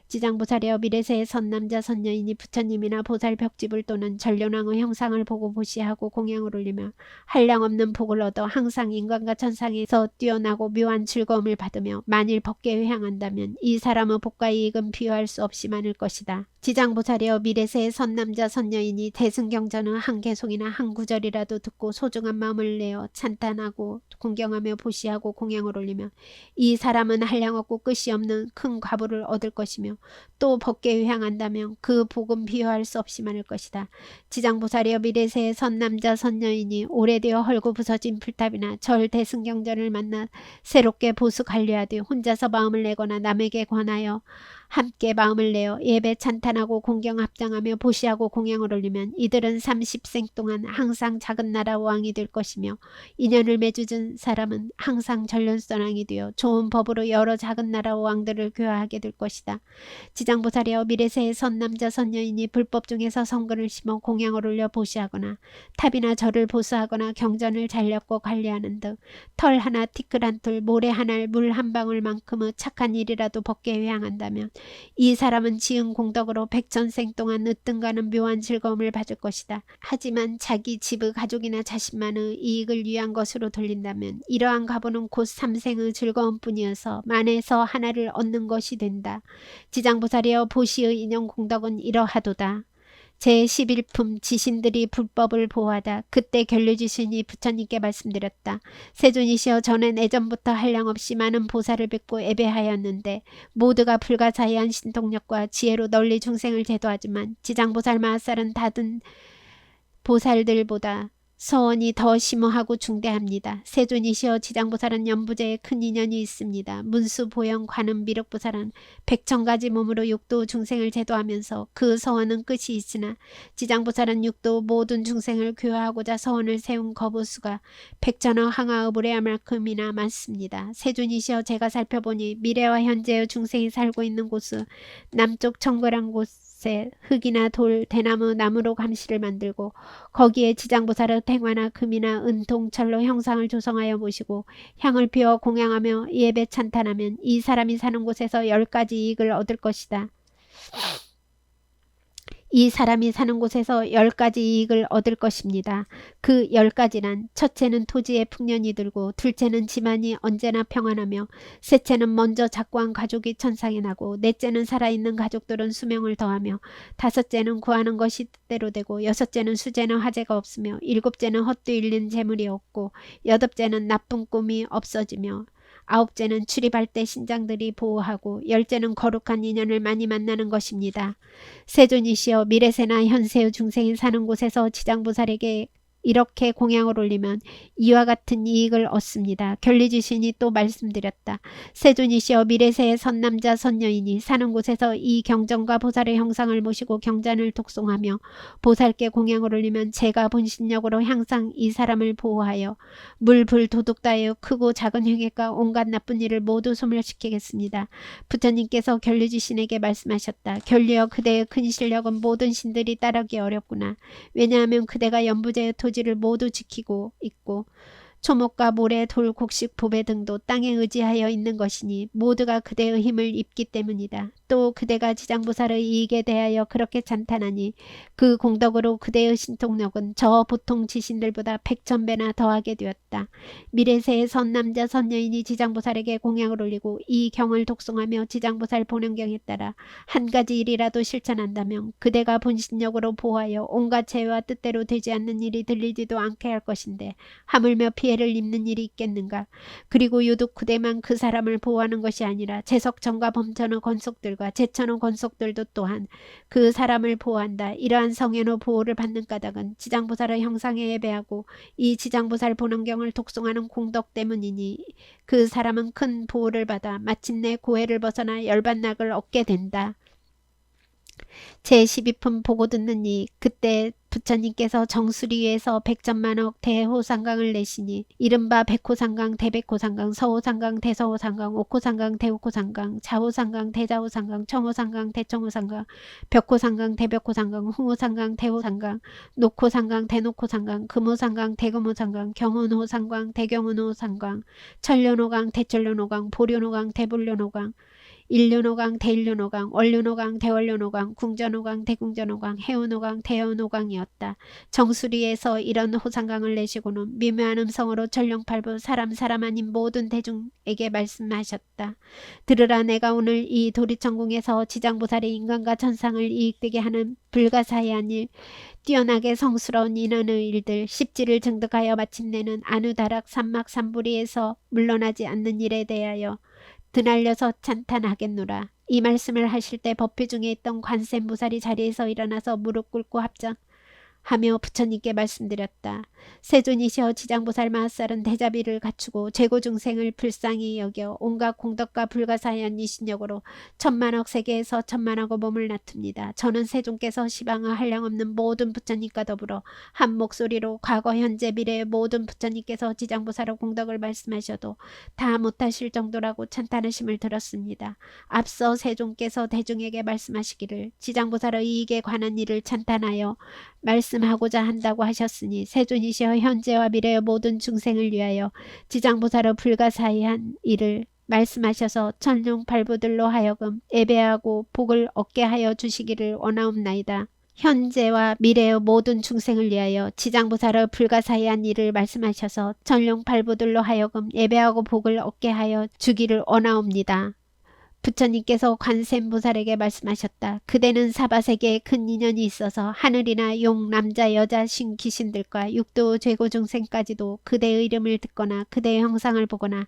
지장보살이여, 미래세의 선남자 선여인이 부처님이나 보살 벽지불 또는 전륜왕의 형상을 보고 보시하고 공양을 올리며 한량없는 복을 얻어 항상 인간과 천상에서 뛰어나고 묘한 즐거움을 받으며 만일 법계에 향한다면 이 사람의 복과 이익은 비유할 수 없이 많을 것이다. 지장보살이여, 미래세의 선남자 선여인이 대승경전의 한 개송이나 한 구절이라도 듣고 소중한 마음을 내어 찬탄하고 공경하며 보시하고 공양을 올리며 이 사람은 한량없고 끝이 없는 큰 과부를 얻을 것이며 또 법계에 향한다면 그 복은 비유할 수 없이 많을 것이다. 지장보살이여, 미래세의 선남자 선여인이 오래되어 헐고 부서진 불탑이나 절 대승경전을 만나 새롭게 보수 관리하되 혼자서 마음을 내거나 남에게 권하여 함께 마음을 내어 예배 찬탄하고 공경 합장하며 보시하고 공양을 올리면 이들은 30생 동안 항상 작은 나라 왕이 될 것이며 인연을 맺어준 사람은 항상 전륜선왕이 되어 좋은 법으로 여러 작은 나라 왕들을 교화하게 될 것이다. 지장보살이여, 미래세의 선남자 선여인이 불법 중에서 성근을 심어 공양을 올려 보시하거나 탑이나 절을 보수하거나 경전을 잘렸고 관리하는 등 털 하나 티끌 한 톨 모래 한 알 물 한 방울만큼의 착한 일이라도 법계에 향한다면 이 사람은 지은 공덕으로 백천생 동안 으뜸가는 묘한 즐거움을 받을 것이다. 하지만 자기 집의 가족이나 자신만의 이익을 위한 것으로 돌린다면 이러한 가보는 곧 삼생의 즐거움뿐이어서 만에서 하나를 얻는 것이 된다. 지장보살이여 보시의 인연 공덕은 이러하도다. 제11품 지신들이 불법을 보호하다. 그때 견류지신이 부처님께 말씀드렸다. 세존이시여, 저는 예전부터 한량없이 많은 보살을 뵙고 예배하였는데 모두가 불가사의한 신통력과 지혜로 널리 중생을 제도하지만 지장보살 마하살은 다른 보살들보다 서원이 더 심오하고 중대합니다. 세존이시여, 지장보살은 연부제에 큰 인연이 있습니다. 문수, 보영, 관음, 미륵보살은 백천가지 몸으로 육도 중생을 제도하면서 그 서원은 끝이 있으나 지장보살은 육도 모든 중생을 교화하고자 서원을 세운 거부수가 백천어 항하의 무례야만큼이나 많습니다. 세존이시여, 제가 살펴보니 미래와 현재의 중생이 살고 있는 곳은 남쪽 청거란 곳 흙이나 돌, 대나무, 나무로 감시를 만들고 거기에 지장보살의 탱화나 금이나 은통, 철로 형상을 조성하여 모시고 향을 피워 공양하며 예배 찬탄하면 이 사람이 사는 곳에서 10가지 이익을 얻을 것이다. 이 사람이 사는 곳에서 10가지 이익을 얻을 것입니다. 그 10가지란 첫째는 토지에 풍년이 들고, 둘째는 집안이 언제나 평안하며, 셋째는 먼저 작고한 가족이 천상에 나고, 넷째는 살아있는 가족들은 수명을 더하며, 다섯째는 구하는 것이 뜻대로 되고, 여섯째는 수재나 화재가 없으며, 일곱째는 헛도 잃는 재물이 없고, 여덟째는 나쁜 꿈이 없어지며, 아홉째는 출입할 때 신장들이 보호하고, 열째는 거룩한 인연을 많이 만나는 것입니다. 세존이시여, 미래세나 현세의 중생이 사는 곳에서 지장보살에게 이렇게 공양을 올리면 이와 같은 이익을 얻습니다. 견리지신이 또 말씀드렸다. 세존이시여, 미래세의 선남자 선여인이 사는 곳에서 이 경전과 보살의 형상을 모시고 경전을 독송하며 보살께 공양을 올리면 제가 본신력으로 항상 이 사람을 보호하여 물, 불, 도둑 다하여 크고 작은 행위과 온갖 나쁜 일을 모두 소멸시키겠습니다. 부처님께서 견리지신에게 말씀하셨다. 견리여, 그대의 큰 실력은 모든 신들이 따르기 어렵구나. 왜냐하면 그대가 연부제의 토지를 모두 지키고 있고 초목과 모래, 돌, 곡식, 보배 등도 땅에 의지하여 있는 것이니 모두가 그대의 힘을 입기 때문이다. 또 그대가 지장보살의 이익에 대하여 그렇게 찬탄하니 그 공덕으로 그대의 신통력은 저 보통 지신들보다 100,000배나 더하게 되었다. 미래세의 선남자 선여인이 지장보살에게 공양을 올리고 이 경을 독송하며 지장보살 본행경에 따라 한 가지 일이라도 실천한다면 그대가 본신력으로 보호하여 온갖 재와 뜻대로 되지 않는 일이 들리지도 않게 할 것인데 하물며 피해를 입는 일이 있겠는가. 그리고 유독 그대만 그 사람을 보호하는 것이 아니라 제석천과 범천의 권속들과 제천의 권속들도 또한 그 사람을 보호한다. 이러한 성현의 보호를 받는 까닭은 지장보살의 형상에 예배하고 이 지장보살 본원경을 독송하는 공덕 때문이니 그 사람은 큰 보호를 받아 마침내 고해를 벗어나 열반낙을 얻게 된다. 제12품 보고 듣는 이 그때 부처님께서 정수리에서 100천만억 대호상강을 내시니 이른바 백호상강, 대백호상강, 서호상강, 대서호상강, 옥호상강, 대옥호상강, 자호상강, 대자호상강, 청호상강, 대청호상강, 벽호상강, 대벽호상강, 홍호상강, 대호상강, 녹호상강, 대녹호상강, 금호상강, 대금호상강, 경운호상강, 대경운호상강, 천련호강, 대천련호강, 보련호강, 대불련호강, 일륜호강, 대일륜호강, 원륜호강, 대원륜호강, 궁전호강, 대궁전호강, 해운호강, 대해운호강이었다. 정수리에서 이런 호상강을 내시고는 미묘한 음성으로 전령팔부 사람 아닌 모든 대중에게 말씀하셨다. 들으라, 내가 오늘 이 도리천궁에서 지장보살이 인간과 천상을 이익되게 하는 불가사의한 일, 뛰어나게 성스러운 인원의 일들, 십지를 증득하여 마침내는 안우다락 산막 산부리에서 물러나지 않는 일에 대하여 드날려서 찬탄하겠노라. 이 말씀을 하실 때 법회 중에 있던 관세음보살이 자리에서 일어나서 무릎 꿇고 합장하며 부처님께 말씀드렸다. 세존이시여, 지장보살 마하살은 대자비를 갖추고 재고중생을 불쌍히 여겨 온갖 공덕과 불가사의한 이신력으로 천만억 세계에서 천만억의 몸을 나툽니다. 저는 세존께서 시방의 한량없는 모든 부처님과 더불어 한 목소리로 과거 현재 미래의 모든 부처님께서 지장보살의 공덕을 말씀하셔도 다 못하실 정도라고 찬탄하심을 들었습니다. 앞서 세존께서 대중에게 말씀하시기를 지장보살의 이익에 관한 일을 찬탄하여 말씀하고자 한다고 하셨으니 세존이시여, 현재와 미래의 모든 중생을 위하여 지장보살의 불가사의한 일을 말씀하셔서 천룡발부들로 하여금 예배하고 복을 얻게 하여 주시기를 원하옵나이다. 현재와 미래의 모든 중생을 위하여 지장보살의 불가사의한 일을 말씀하셔서 천룡발부들로 하여금 예배하고 복을 얻게 하여 주기를 원하옵니다. 부처님께서 관세음보살에게 말씀하셨다. 그대는 사바세계에 큰 인연이 있어서 하늘이나 용, 남자, 여자, 신, 귀신들과 육도, 죄고 중생까지도 그대의 이름을 듣거나 그대의 형상을 보거나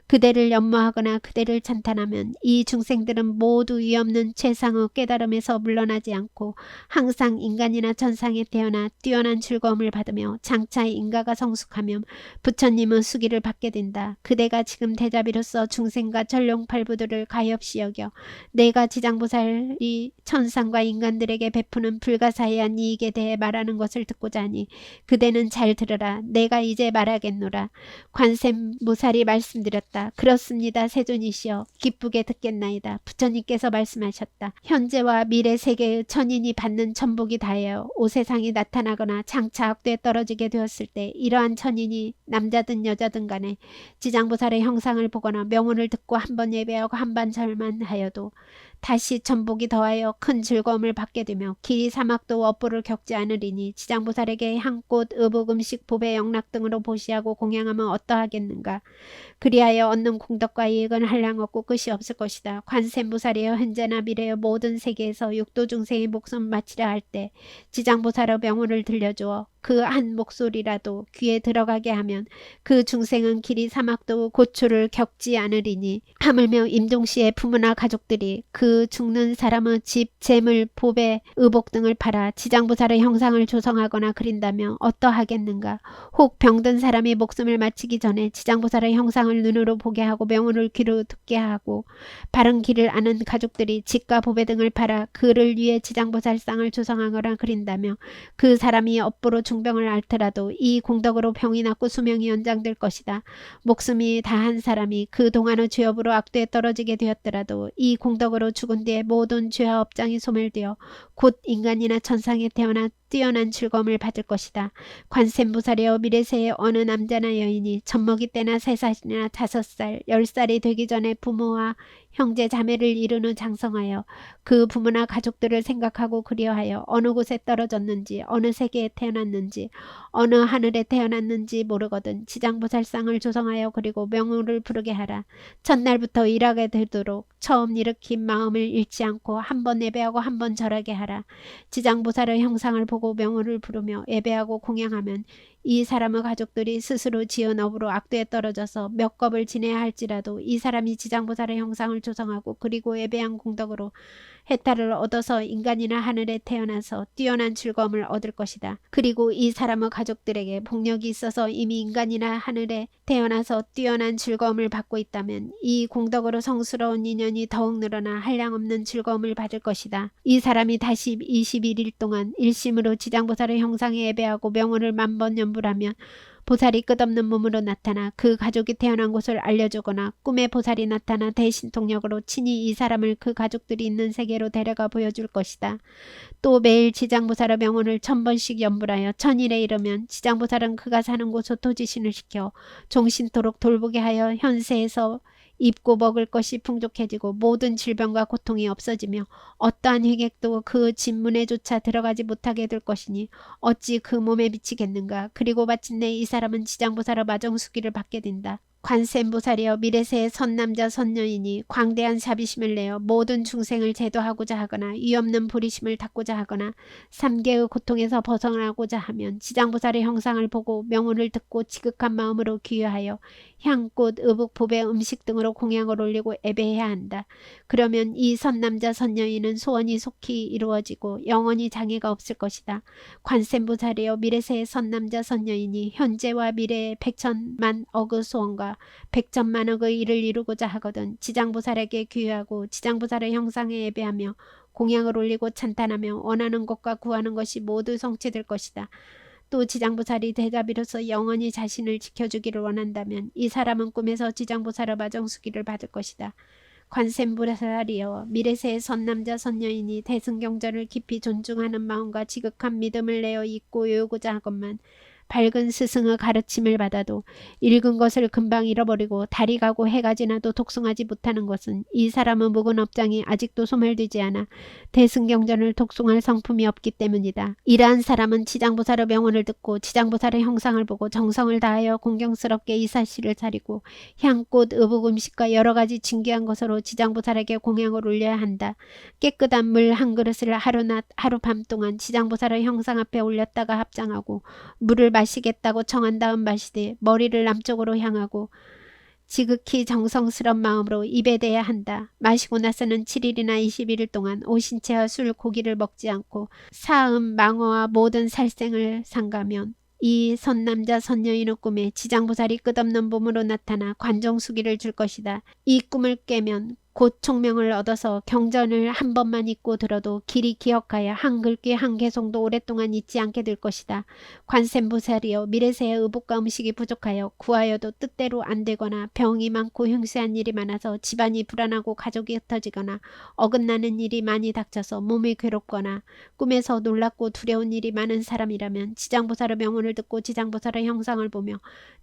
그대를 연모하거나 그대를 찬탄하면 이 중생들은 모두 위없는 최상의 깨달음에서 물러나지 않고 항상 인간이나 천상에 태어나 뛰어난 즐거움을 받으며 장차 인가가 성숙하면 부처님의 수기를 받게 된다. 그대가 지금 대자비로서 중생과 천룡팔부들을 가엾이 여겨 내가 지장보살이 천상과 인간들에게 베푸는 불가사의한 이익에 대해 말하는 것을 듣고자 하니 그대는 잘 들으라. 내가 이제 말하겠노라. 관세음보살이 말씀드렸다. 그렇습니다. 세존이시여 기쁘게 듣겠나이다. 부처님께서 말씀하셨다. 현재와 미래 세계의 천인이 받는 천복이 다하여 오세상이 나타나거나 장차 악도에 떨어지게 되었을 때 이러한 천인이 남자든 여자든 간에 지장보살의 형상을 보거나 명언을 듣고 한 번 예배하고 한 번 절만 하여도 다시 천복이 더하여 큰 즐거움을 받게 되며 길이 사막도 업보를 겪지 않으리니 지장보살에게 향꽃, 의복, 음식, 보배, 영락 등으로 보시하고 공양하면 어떠하겠는가. 그리하여 얻는 공덕과 이익은 한량없고 끝이 없을 것이다. 관세음보살이여 현재나 미래의 모든 세계에서 육도 중생의 목숨을 바치려 할 때 지장보살의 명호를 들려주어 그 한 목소리라도 귀에 들어가게 하면 그 중생은 길이 사막도 고초를 겪지 않으리니 하물며 임종씨의 부모나 가족들이 그 죽는 사람의 집, 재물, 보배, 의복 등을 팔아 지장보살의 형상을 조성하거나 그린다면 어떠하겠는가. 혹 병든 사람이 목숨을 마치기 전에 지장보살의 형상을 눈으로 보게 하고 명호를 귀로 듣게 하고 바른 길을 아는 가족들이 집과 보배 등을 팔아 그를 위해 지장보살상을 조성하거나 그린다면 그 사람이 업보로 중병을 앓더라도 이 공덕으로 병이 낫고 수명이 연장될 것이다. 목숨이 다한 사람이 그 동안의 죄업으로 악도에 떨어지게 되었더라도 이 공덕으로 죽은 뒤에 모든 죄와 업장이 소멸되어 곧 인간이나 천상에 태어나 뛰어난 즐거움을 받을 것이다. 관세음보살이여 미래세의 어느 남자나 여인이 젖먹이 때나 3살이나 5살, 10살이 되기 전에 부모와 형제 자매를 이루는 장성하여 그 부모나 가족들을 생각하고 그리하여 어느 곳에 떨어졌는지 어느 세계에 태어났는지 어느 하늘에 태어났는지 모르거든 지장보살상을 조성하여 그리고 명호를 부르게 하라. 첫날부터 일하게 되도록 처음 일으킨 마음을 잃지 않고 한 번 예배하고 한 번 절하게 하라. 지장보살의 형상을 보고 명호를 부르며 예배하고 공양하면 이 사람의 가족들이 스스로 지은 업으로 악도에 떨어져서 몇 겁을 지내야 할지라도 이 사람이 지장보살의 형상을 조성하고 그리고 예배한 공덕으로 해탈을 얻어서 인간이나 하늘에 태어나서 뛰어난 즐거움을 얻을 것이다. 그리고 이 사람의 가족들에게 복력이 있어서 이미 인간이나 하늘에 태어나서 뛰어난 즐거움을 받고 있다면 이 공덕으로 성스러운 인연이 더욱 늘어나 한량없는 즐거움을 받을 것이다. 이 사람이 다시 21일 동안 일심으로 지장보살의 형상에 예배하고 명호를 만번 연불하면 보살이 끝없는 몸으로 나타나 그 가족이 태어난 곳을 알려주거나 꿈에 보살이 나타나 대신통력으로 친히 이 사람을 그 가족들이 있는 세계로 데려가 보여줄 것이다. 또 매일 지장보살의 명호를 1000번씩 연불하여 1000일에 이르면 지장보살은 그가 사는 곳에 토지신을 시켜 종신토록 돌보게 하여 현세에서 입고 먹을 것이 풍족해지고 모든 질병과 고통이 없어지며 어떠한 획액도 그 진문에조차 들어가지 못하게 될 것이니 어찌 그 몸에 미치겠는가. 그리고 마침내 이 사람은 지장보살의 마정수기를 받게 된다. 관세음보살이여 미래세의 선남자 선녀이니 광대한 자비심을 내어 모든 중생을 제도하고자 하거나 위없는 불의심을 닦고자 하거나 삼계의 고통에서 벗어나고자 하면 지장보살의 형상을 보고 명호를 듣고 지극한 마음으로 귀하여 향꽃, 의복, 보배, 음식 등으로 공양을 올리고 예배해야 한다. 그러면 이 선남자 선녀인은 소원이 속히 이루어지고 영원히 장애가 없을 것이다. 관세음보살이여 미래세의 선남자 선녀인이 현재와 미래의 100천만 억의 소원과 100천만억의 일을 이루고자 하거든 지장보살에게 귀하고 지장보살의 형상에 예배하며 공양을 올리고 찬탄하며 원하는 것과 구하는 것이 모두 성취될 것이다. 또 지장보살이 대자비로서 영원히 자신을 지켜주기를 원한다면 이 사람은 꿈에서 지장보살의 마정수기를 받을 것이다. 관세음보살이여 미래세의 선남자 선녀인이 대승경전을 깊이 존중하는 마음과 지극한 믿음을 내어 잊고 외우고자 하건만 밝은 스승의 가르침을 받아도 읽은 것을 금방 잃어버리고 달이 가고 해가 지나도 독송하지 못하는 것은 이 사람의 묵은 업장이 아직도 소멸되지 않아 대승경전을 독송할 성품이 없기 때문이다. 이러한 사람은 지장보살의 명언을 듣고 지장보살의 형상을 보고 정성을 다하여 공경스럽게 이사시를 차리고 향꽃, 의복, 음식과 여러 가지 진귀한 것으로 지장보살에게 공양을 올려야 한다. 깨끗한 물 한 그릇을 하루낮 하룻밤 동안 지장보살의 형상 앞에 올렸다가 합장하고 물을 마시겠다고 청한 다음 마시되 머리를 남쪽으로 향하고 지극히 정성스런 마음으로 입에 대야 한다. 마시고 나서는 7일이나 21일 동안 오신채와 술, 고기를 먹지 않고 사음, 망어와 모든 살생을 삼가면 이 선남자 선여인의 꿈에 지장보살이 끝없는 몸으로 나타나 관정수기를 줄 것이다. 이 꿈을 깨면 곧 총명을 얻어서 경전을 한 번만 읽고 들어도 길이 기억하여 한 글귀 한 개송도 오랫동안 잊지 않게 될 것이다. 관세음보살이여 미래세의 의복과 음식이 부족하여 구하여도 뜻대로 안 되거나 병이 많고 흉수한 일이 많아서 집안이 불안하고 가족이 흩어지거나 어긋나는 일이 많이 닥쳐서 몸이 괴롭거나 꿈에서 놀랍고 두려운 일이 많은 사람이라면 지장보살의 명언을 듣고 지장보살의 형상을 보며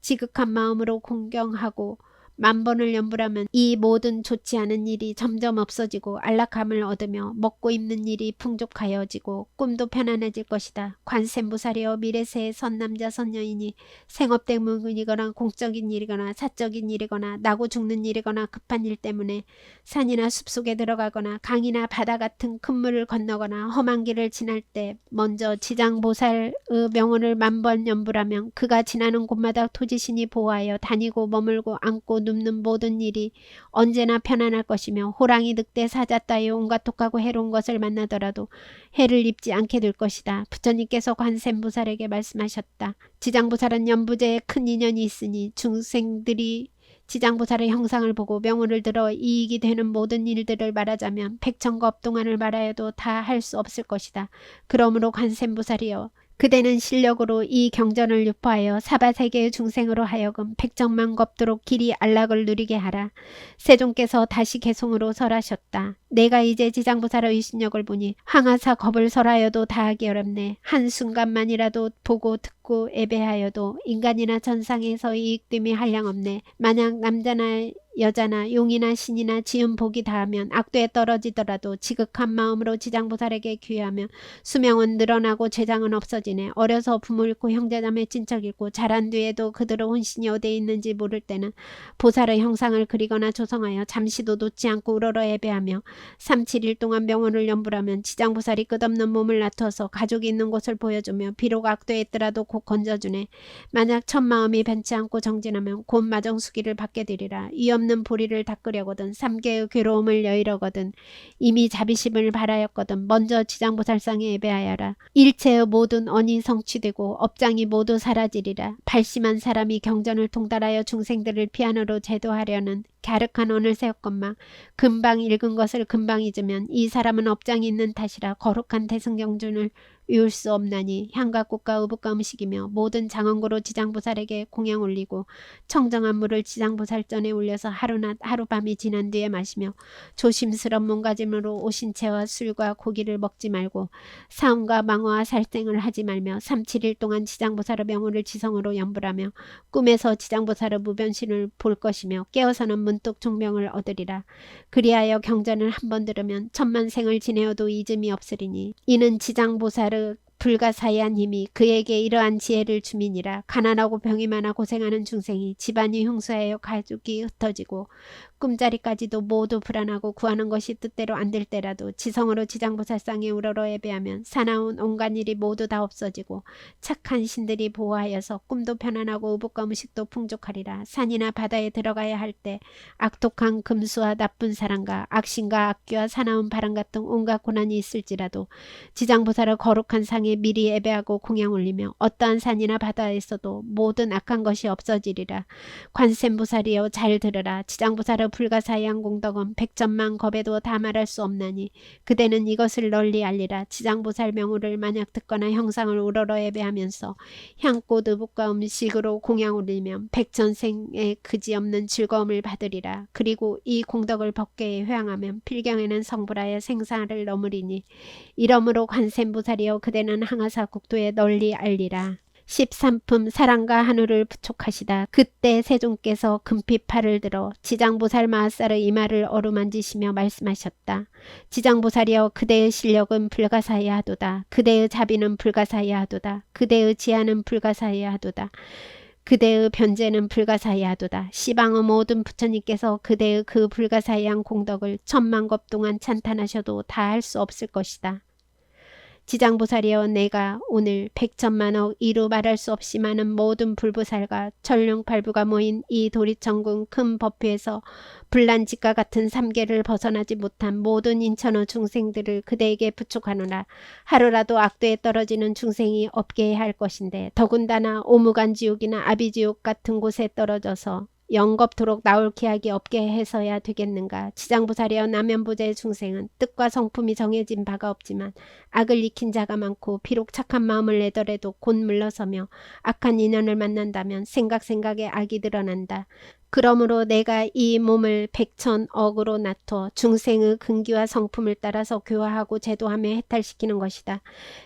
지극한 마음으로 공경하고 만번을 염불하면 이 모든 좋지 않은 일이 점점 없어지고 안락함을 얻으며 먹고 입는 일이 풍족하여지고 꿈도 편안해질 것이다. 관세음보살이여 미래세의 선남자 선여인이 생업대문이거나 공적인 일이거나 사적인 일이거나 나고 죽는 일이거나 급한 일 때문에 산이나 숲속에 들어가거나 강이나 바다 같은 큰 물을 건너거나 험한 길을 지날 때 먼저 지장보살의 명언을 만번 염불하면 그가 지나는 곳마다 토지신이 보호하여 다니고 머물고 앉고 눕는 모든 일이 언제나 편안할 것이며 호랑이, 늑대, 사자 따위 온갖 독하고 해로운 것을 만나더라도 해를 입지 않게 될 것이다. 부처님께서 관세음보살에게 말씀하셨다. 지장보살은 연부제에 큰 인연이 있으니 중생들이 지장보살의 형상을 보고 명언을 들어 이익이 되는 모든 일들을 말하자면 백천과 업동안을 말하여도 다 할 수 없을 것이다. 그러므로 관세음보살이여 그대는 실력으로 이 경전을 유포하여 사바세계의 중생으로 하여금 백정만 곱도록 길이 안락을 누리게 하라. 세종께서 다시 개송으로 설하셨다. 내가 이제 지장보살의 의신력을 보니 항아사 겁을 설하여도 다하기 어렵네. 한순간만이라도 보고 듣고 예배하여도 인간이나 천상에서 이익됨이 한량없네. 만약 남자나 여자나 용이나 신이나 지은 복이 다하면 악도에 떨어지더라도 지극한 마음으로 지장보살에게 귀하면 수명은 늘어나고 재장은 없어지네. 어려서 부모 잃고 형제자매 친척 잃고 자란 뒤에도 그들의 혼신이 어디에 있는지 모를 때는 보살의 형상을 그리거나 조성하여 잠시도 놓지 않고 우러러 예배하며 3, 7일 동안 명언을 염불하면 지장보살이 끝없는 몸을 나타서 가족이 있는 곳을 보여주며 비록 악도에 있더라도 곧 건져주네. 만약 첫마음이 변치 않고 정진하면 곧 마정수기를 받게 되리라. 이 없는 보리를 닦으려거든 3개의 괴로움을 여의려거든 이미 자비심을 바라였거든 먼저 지장보살상에 예배하여라. 일체의 모든 언이 성취되고 업장이 모두 사라지리라. 발심한 사람이 경전을 통달하여 중생들을 피안으로 제도하려는 갸륵한 언을 세웠건만 금방 읽은 것을 금방 잊으면 이 사람은 업장이 있는 탓이라 거룩한 대승경전을 이을 수 없나니 향과 꽃과 의복과 음식이며 모든 장원고로 지장보살에게 공양 올리고 청정한 물을 지장보살전에 올려서 하루낮 하루밤이 지난 뒤에 마시며 조심스런 몸가짐으로 오신채와 술과 고기를 먹지 말고 사음과 망어와 살생을 하지 말며 3, 7일 동안 지장보살의 명호를 지성으로 염불하며 꿈에서 지장보살의 무변신을 볼 것이며 깨어서는 문득 종명을 얻으리라. 그리하여 경전을 한 번 들으면 천만생을 지내어도 잊음이 없으리니 이는 지장보살의 불가사의한 힘이 그에게 이러한 지혜를 주민이라. 가난하고 병이 많아 고생하는 중생이 집안이 흉수하여 가족이 흩어지고 꿈자리까지도 모두 불안하고 구하는 것이 뜻대로 안 될 때라도 지성으로 지장보살상에 우러러 예배하면 사나운 온갖 일이 모두 다 없어지고 착한 신들이 보호하여서 꿈도 편안하고 의복과 음식도 풍족하리라. 산이나 바다에 들어가야 할 때 악독한 금수와 나쁜 사람과 악신과 악귀와 사나운 바람 같은 온갖 고난이 있을지라도 지장보살의 거룩한 상에 미리 예배하고 공양 올리며 어떠한 산이나 바다에서도 모든 악한 것이 없어지리라. 관세음보살이여 잘 들으라. 지장보살의 불가사의한 공덕은 백천만 겁에도 다 말할 수 없나니 그대는 이것을 널리 알리라. 지장보살 명호를 만약 듣거나 형상을 우러러 예배하면서 향꽃 의복과 음식으로 공양 올리면 백천생의 그지없는 즐거움을 받으리라. 그리고 이 공덕을 법계에 회항하면 필경에는 성불하여 생사를 넘으리니 이러므로 관세음보살이여 그대는 항아사 국토에 널리 알리라. 십삼품 사랑과 한우를 부촉하시다. 그때 세존께서 금빛 팔을 들어 지장보살 마하살의 이마를 어루만지시며 말씀하셨다. 지장보살이여, 그대의 실력은 불가사의하도다. 그대의 자비는 불가사의하도다. 그대의 지혜는 불가사의하도다. 그대의 변제는 불가사의하도다. 시방의 모든 부처님께서 그대의 그 불가사의한 공덕을 천만겁 동안 찬탄하셔도 다 할 수 없을 것이다. 지장보살이여, 내가 오늘 백천만억 이루 말할 수 없이 많은 모든 불보살과 천룡팔부가 모인 이 도리천궁 큰 법회에서 불난집과 같은 삼계를 벗어나지 못한 모든 인천의 중생들을 그대에게 부축하노라. 하루라도 악도에 떨어지는 중생이 없게 할 것인데, 더군다나 오무간지옥이나 아비지옥 같은 곳에 떨어져서 영겁토록 나올 기약이 없게 해서야 되겠는가. 지장보살이여, 남연부자의 중생은 뜻과 성품이 정해진 바가 없지만 악을 익힌 자가 많고, 비록 착한 마음을 내더라도 곧 물러서며 악한 인연을 만난다면 생각에 악이 드러난다. 그러므로 내가 이 몸을 백천억으로 나토 중생의 근기와 성품을 따라서 교화하고 제도하며 해탈시키는 것이다.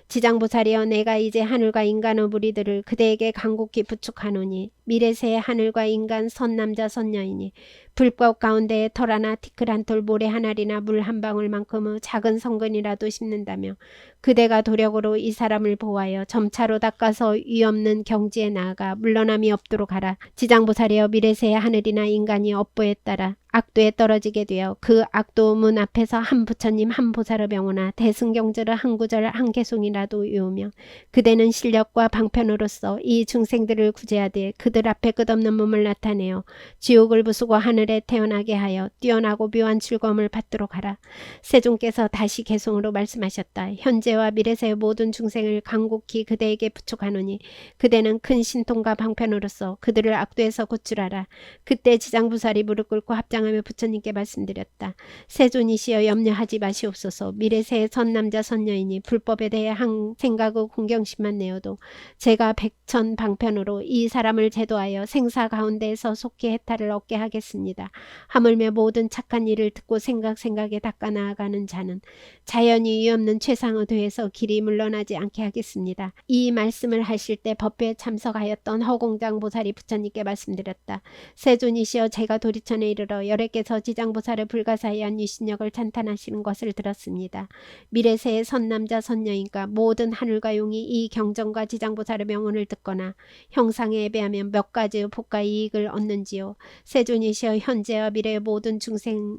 지장보살이여, 내가 이제 하늘과 인간의 무리들을 그대에게 간곡히 부축하노니, 미래세의 하늘과 인간 선남자 선녀이니 불법 가운데에 털 하나 티끌 한 톨 모래 한 알이나 물 한 방울만큼의 작은 성근이라도 심는다며 그대가 도력으로 이 사람을 보호하여 점차로 닦아서 위없는 경지에 나아가 물러남이 없도록 하라. 지장보살이여, 미래세의 하늘이나 인간이 업보에 따라 악도에 떨어지게 되어 그 악도 문 앞에서 한 부처님 한 보살의 명호나 대승경절의 한 구절 한 개송이라도 외우며 그대는 실력과 방편으로서 이 중생들을 구제하되 그들 앞에 끝없는 몸을 나타내어 지옥을 부수고 하늘에 태어나게 하여 뛰어나고 묘한 즐거움을 받도록 하라. 세존께서 다시 개송으로 말씀하셨다. 현재와 미래세의 모든 중생을 간곡히 그대에게 부축하노니 그대는 큰 신통과 방편으로서 그들을 악도에서 구출하라. 그때 지장보살이 무릎 꿇고 합장하며 부처님께 말씀드렸다. 세존이시여, 염려하지 마시옵소서. 미래세의 선남자 선녀이니 불법에 대해 한 생각의 공경심만 내어도 제가 백천방편으로 이 사람을 제도하여 생사 가운데에서 속히 해탈을 얻게 하겠습니다. 하물며 모든 착한 일을 듣고 생각에 닦아 나아가는 자는 자연히 위없는 최상의 도에서 길이 물러나지 않게 하겠습니다. 이 말씀을 하실 때 법회에 참석하였던 허공장 보살이 부처님께 말씀드렸다. 세존이시여, 제가 도리천에 이르러 열애께서 지장보살의 불가사의한 유신력을 찬탄하시는 것을 들었습니다. 미래세의 선남자 선녀인가 모든 하늘과 용이 이 경전과 지장보살의 명언을 듣거나 형상에 예배하면 몇 가지의 복과 이익을 얻는지요. 세존이시여, 현재와 미래의 모든 중생을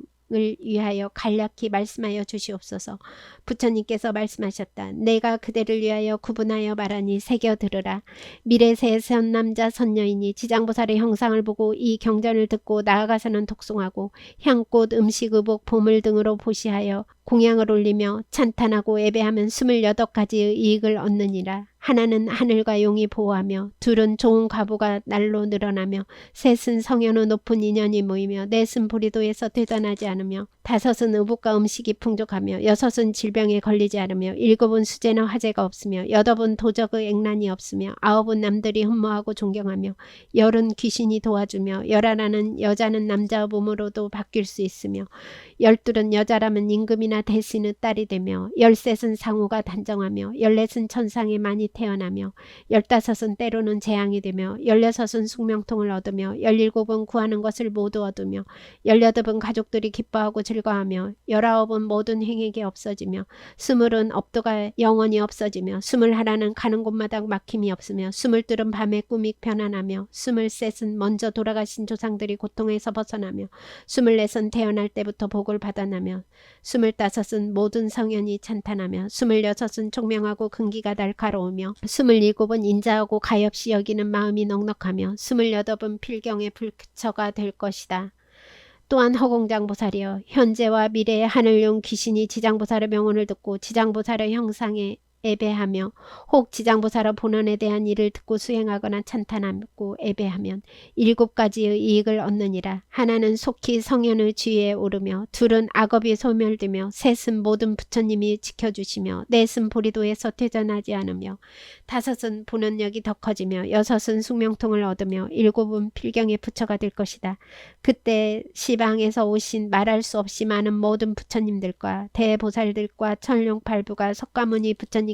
위하여 간략히 말씀하여 주시옵소서. 부처님께서 말씀하셨다. 내가 그대를 위하여 구분하여 말하니 새겨 들으라. 미래세의 선남자 선녀이니 지장보살의 형상을 보고 이 경전을 듣고 나아가서는 독송하고 향꽃, 음식, 의복, 보물 등으로 보시하여 공양을 올리며 찬탄하고 예배하면 28가지의 이익을 얻느니라. 하나는 하늘과 용이 보호하며, 둘은 좋은 과부가 날로 늘어나며, 셋은 성현의 높은 인연이 모이며, 넷은 보리도에서 되돌아나지 않으며, 다섯은 의복과 음식이 풍족하며, 여섯은 질병에 걸리지 않으며, 일곱은 수재나 화재가 없으며, 여덟은 도적의 액난이 없으며, 아홉은 남들이 흠모하고 존경하며, 열은 귀신이 도와주며, 열하나는 여자는 남자의 몸으로도 바뀔 수 있으며, 열둘은 여자라면 임금이나 대신의 딸이 되며, 열셋은 상우가 단정하며, 열넷은 천상에 많이 태어나며, 열다섯은 때로는 재앙이 되며, 열여섯은 숙명통을 얻으며, 열일곱은 구하는 것을 모두 얻으며, 열여덟은 가족들이 기뻐하고 즐거워하며, 열아홉은 모든 행액이 없어지며, 스물은 업도가 영원히 없어지며, 스물하나는 가는 곳마다 막힘이 없으며, 스물둘은 밤에 꿈이 편안하며, 스물셋은 먼저 돌아가신 조상들이 고통에서 벗어나며, 스물넷은 태어날 때부터 복을 받아나며, 스물다섯은 모든 성현이 찬탄하며, 스물여섯은 총명하고 근기가 날카로우며, 스물일곱은 인자하고 가엾이 여기는 마음이 넉넉하며, 스물여덟은 필경의 불처가 될 것이다. 또한 허공장보살이여, 현재와 미래의 하늘용 귀신이 지장보살의 명언을 듣고 지장보살의 형상에 예배하며 혹 지장보살의 본원에 대한 일을 듣고 수행하거나 찬탄하고 예배하면 7가지의 이익을 얻느니라. 하나는 속히 성현의 지위에 오르며, 둘은 악업이 소멸되며, 셋은 모든 부처님이 지켜주시며, 넷은 보리도에서 퇴전하지 않으며, 다섯은 본원력이 더 커지며, 여섯은 숙명통을 얻으며, 일곱은 필경의 부처가 될 것이다. 그때 시방에서 오신 말할 수 없이 많은 모든 부처님들과 대보살들과 천룡팔부가 석가모니 부처님